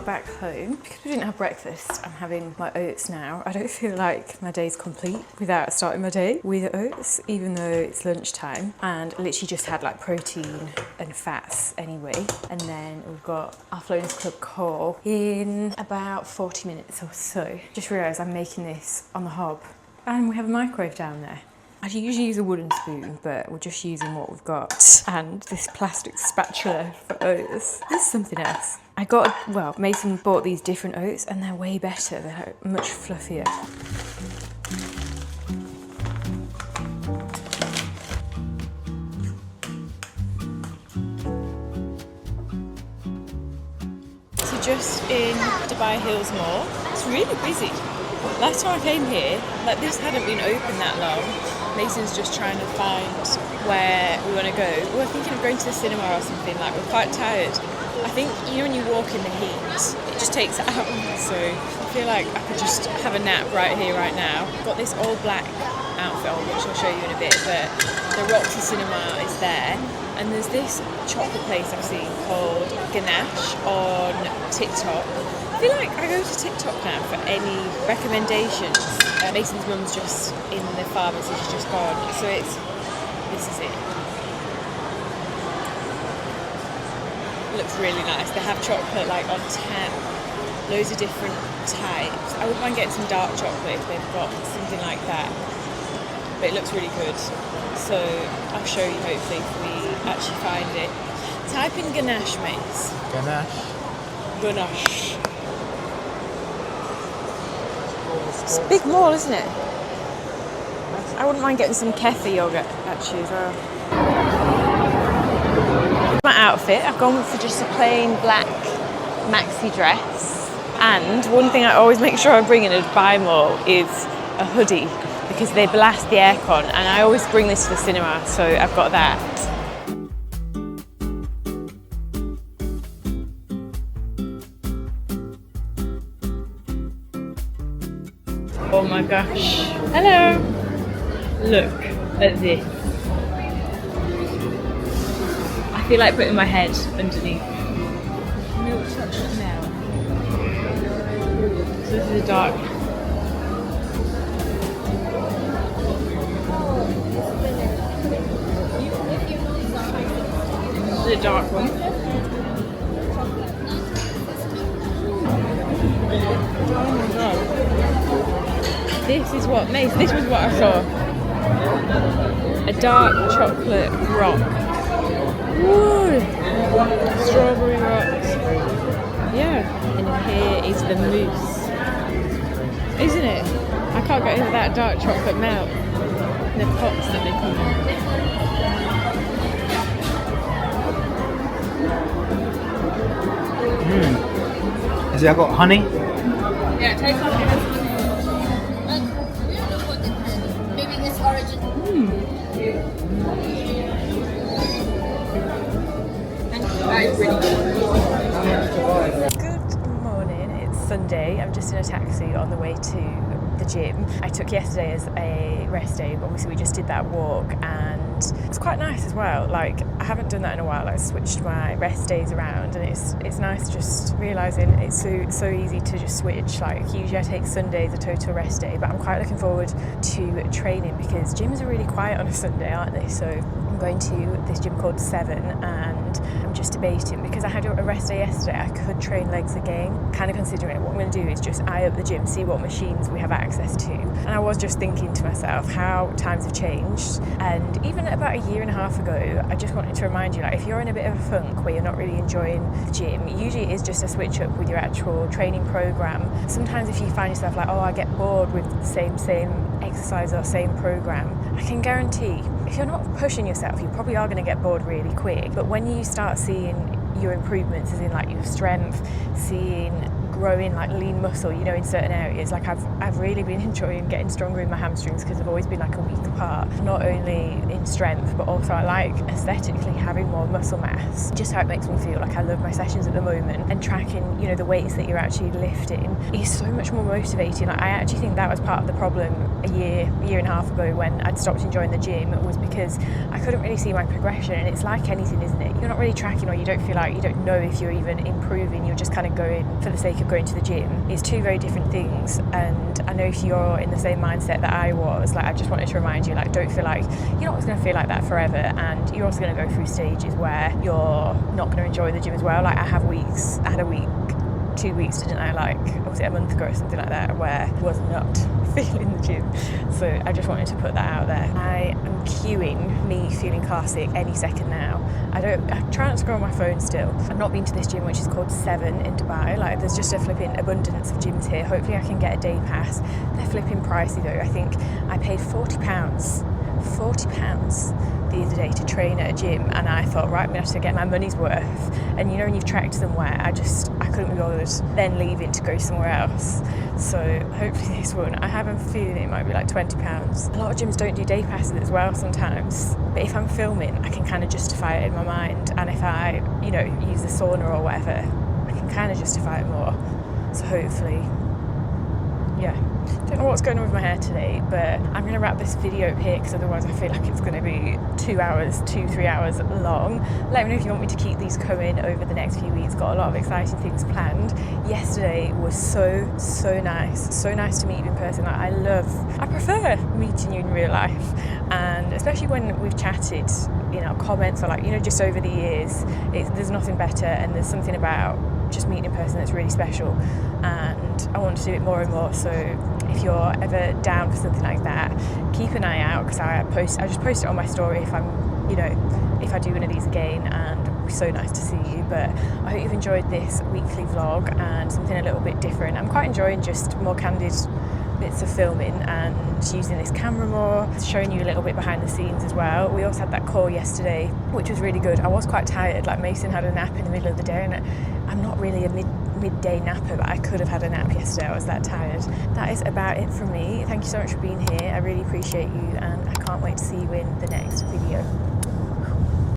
Back home because we didn't have breakfast. I'm having my oats now. I don't feel like my day's complete without starting my day with oats, even though it's lunchtime, and I literally just had like protein and fats anyway. And then we've got our Flowness Club call in about 40 minutes or so. Just realised I'm making this on the hob, and we have a microwave down there. I usually use a wooden spoon, but we're just using what we've got. And this plastic spatula for oats. This is something else. Mason bought these different oats, and they're way better. They're much fluffier. So just in Dubai Hills Mall, it's really busy. Last time I came here, like, this hadn't been open that long. Mason's just trying to find where we want to go. We're thinking of going to the cinema or something. Like, we're quite tired. I think, you know, when you walk in the heat, it just takes it out. So I feel like I could just have a nap right here, right now. Got this all black outfit on, which I'll show you in a bit, but the Roxy Cinema is there. And there's this chocolate place I've seen called Ganache on TikTok. I feel like I go to TikTok now for any recommendations. Mason's mum's just in the pharmacy, she's just gone. So this is it. Looks really nice. They have chocolate like on tap, loads of different types. I wouldn't mind getting some dark chocolate if they've got something like that. But it looks really good. So I'll show you hopefully if we actually find it. Type in Ganache, mates. Ganache. Ganache. It's a big mall, isn't it? I wouldn't mind getting some kefir yogurt actually as well. My outfit, I've gone for just a plain black maxi dress. And one thing I always make sure I bring in a Dubai mall is a hoodie, because they blast the aircon, and I always bring this to the cinema, so I've got that. Oh my gosh. Hello! Look at this. I feel like putting my head underneath. Milk chocolate now. So this is a dark. This is a dark one. Oh my god. This is what makes. This was what I saw. A dark chocolate rock. Woo! Strawberry rocks. Yeah. And here is the mousse. Isn't it? I can't get into that dark chocolate melt. The pots that they come in. Has it got honey? Yeah, take honey. Maybe this origin. That is really good. Good morning, it's Sunday. I'm just in a taxi on the way to the gym. I took yesterday as a rest day, but obviously we just did that walk and it was quite nice as well. Like, I haven't done that in a while. I switched my rest days around, and it's nice just realising it's so easy to just switch. Like, usually I take Sunday as a total rest day, but I'm quite looking forward to training because gyms are really quiet on a Sunday, aren't they? So I'm going to this gym called 7, and I'm just debating, because I had a rest day yesterday, I could train legs again. Kind of considering what I'm going to do is just eye up the gym, see what machines we have access to. And I was just thinking to myself how times have changed, and even about a year and a half ago, I just wanted to remind you, like, if you're in a bit of a funk where you're not really enjoying the gym, usually it is just a switch up with your actual training program. Sometimes if you find yourself like, oh, I get bored with the same exercise or same program, I can guarantee if you're not pushing yourself, you probably are going to get bored really quick. But when you start seeing your improvements, as in like your strength, seeing growing like lean muscle, you know, in certain areas, like I've really been enjoying getting stronger in my hamstrings because I've always been like a week apart, not only in strength but also I like aesthetically having more muscle mass. Just how it makes me feel. Like, I love my sessions at the moment, and tracking, you know, the weights that you're actually lifting is so much more motivating. Like, I actually think that was part of the problem a year and a half ago when I'd stopped enjoying the gym, was because I couldn't really see my progression. And it's like anything, isn't it? You're not really tracking, or you don't feel like, you don't know if you're even improving, you're just kind of going for the sake of going to the gym. It's two very different things, and I know if you're in the same mindset that I was, like, I just wanted to remind you, like, don't feel like you're not going to feel like that forever, and you're also going to go through stages where you're not going to enjoy the gym as well. Like, I had a week, 2 weeks, didn't I, like, was it a month ago or something like that, where I was not feeling the gym. So I just wanted to put that out there. I am queuing me feeling classic any second now. I try not to go on my phone still. I've not been to this gym, which is called 7 in Dubai. Like, there's just a flipping abundance of gyms here. Hopefully I can get a day pass. They're flipping pricey though. I think I paid £40 the other day to train at a gym, and I thought, right, I'm gonna have to get my money's worth. And you know, when you've tracked somewhere, I couldn't be bothered then leaving to go somewhere else. So hopefully this one, I have a feeling it might be like £20. A lot of gyms don't do day passes as well sometimes, but if I'm filming, I can kind of justify it in my mind, and if I, you know, use the sauna or whatever, I can kind of justify it more. So hopefully, yeah, Don't know what's going on with my hair today, but I'm going to wrap this video here because otherwise I feel like it's going to be 3 hours long. Let me know if you want me to keep these coming over the next few weeks. Got a lot of exciting things planned. Yesterday was so nice to meet you in person. Like, I prefer meeting you in real life, and especially when we've chatted, you know, comments or like, you know, just over the years, there's nothing better, and there's something about just meeting in person that's really special, and I want to do it more and more. So if you're ever down for something like that, keep an eye out, because I just post it on my story if I do one of these again, and it'll be so nice to see you. But I hope you've enjoyed this weekly vlog and something a little bit different. I'm quite enjoying just more candid bits of filming and using this camera more, showing you a little bit behind the scenes as well. We also had that call yesterday, which was really good. I was quite tired, like Mason had a nap in the middle of the day, and I'm not really a midday napper, but I could have had a nap yesterday. I was that tired. That is about it from me. Thank you so much for being here. I really appreciate you, and I can't wait to see you in the next video.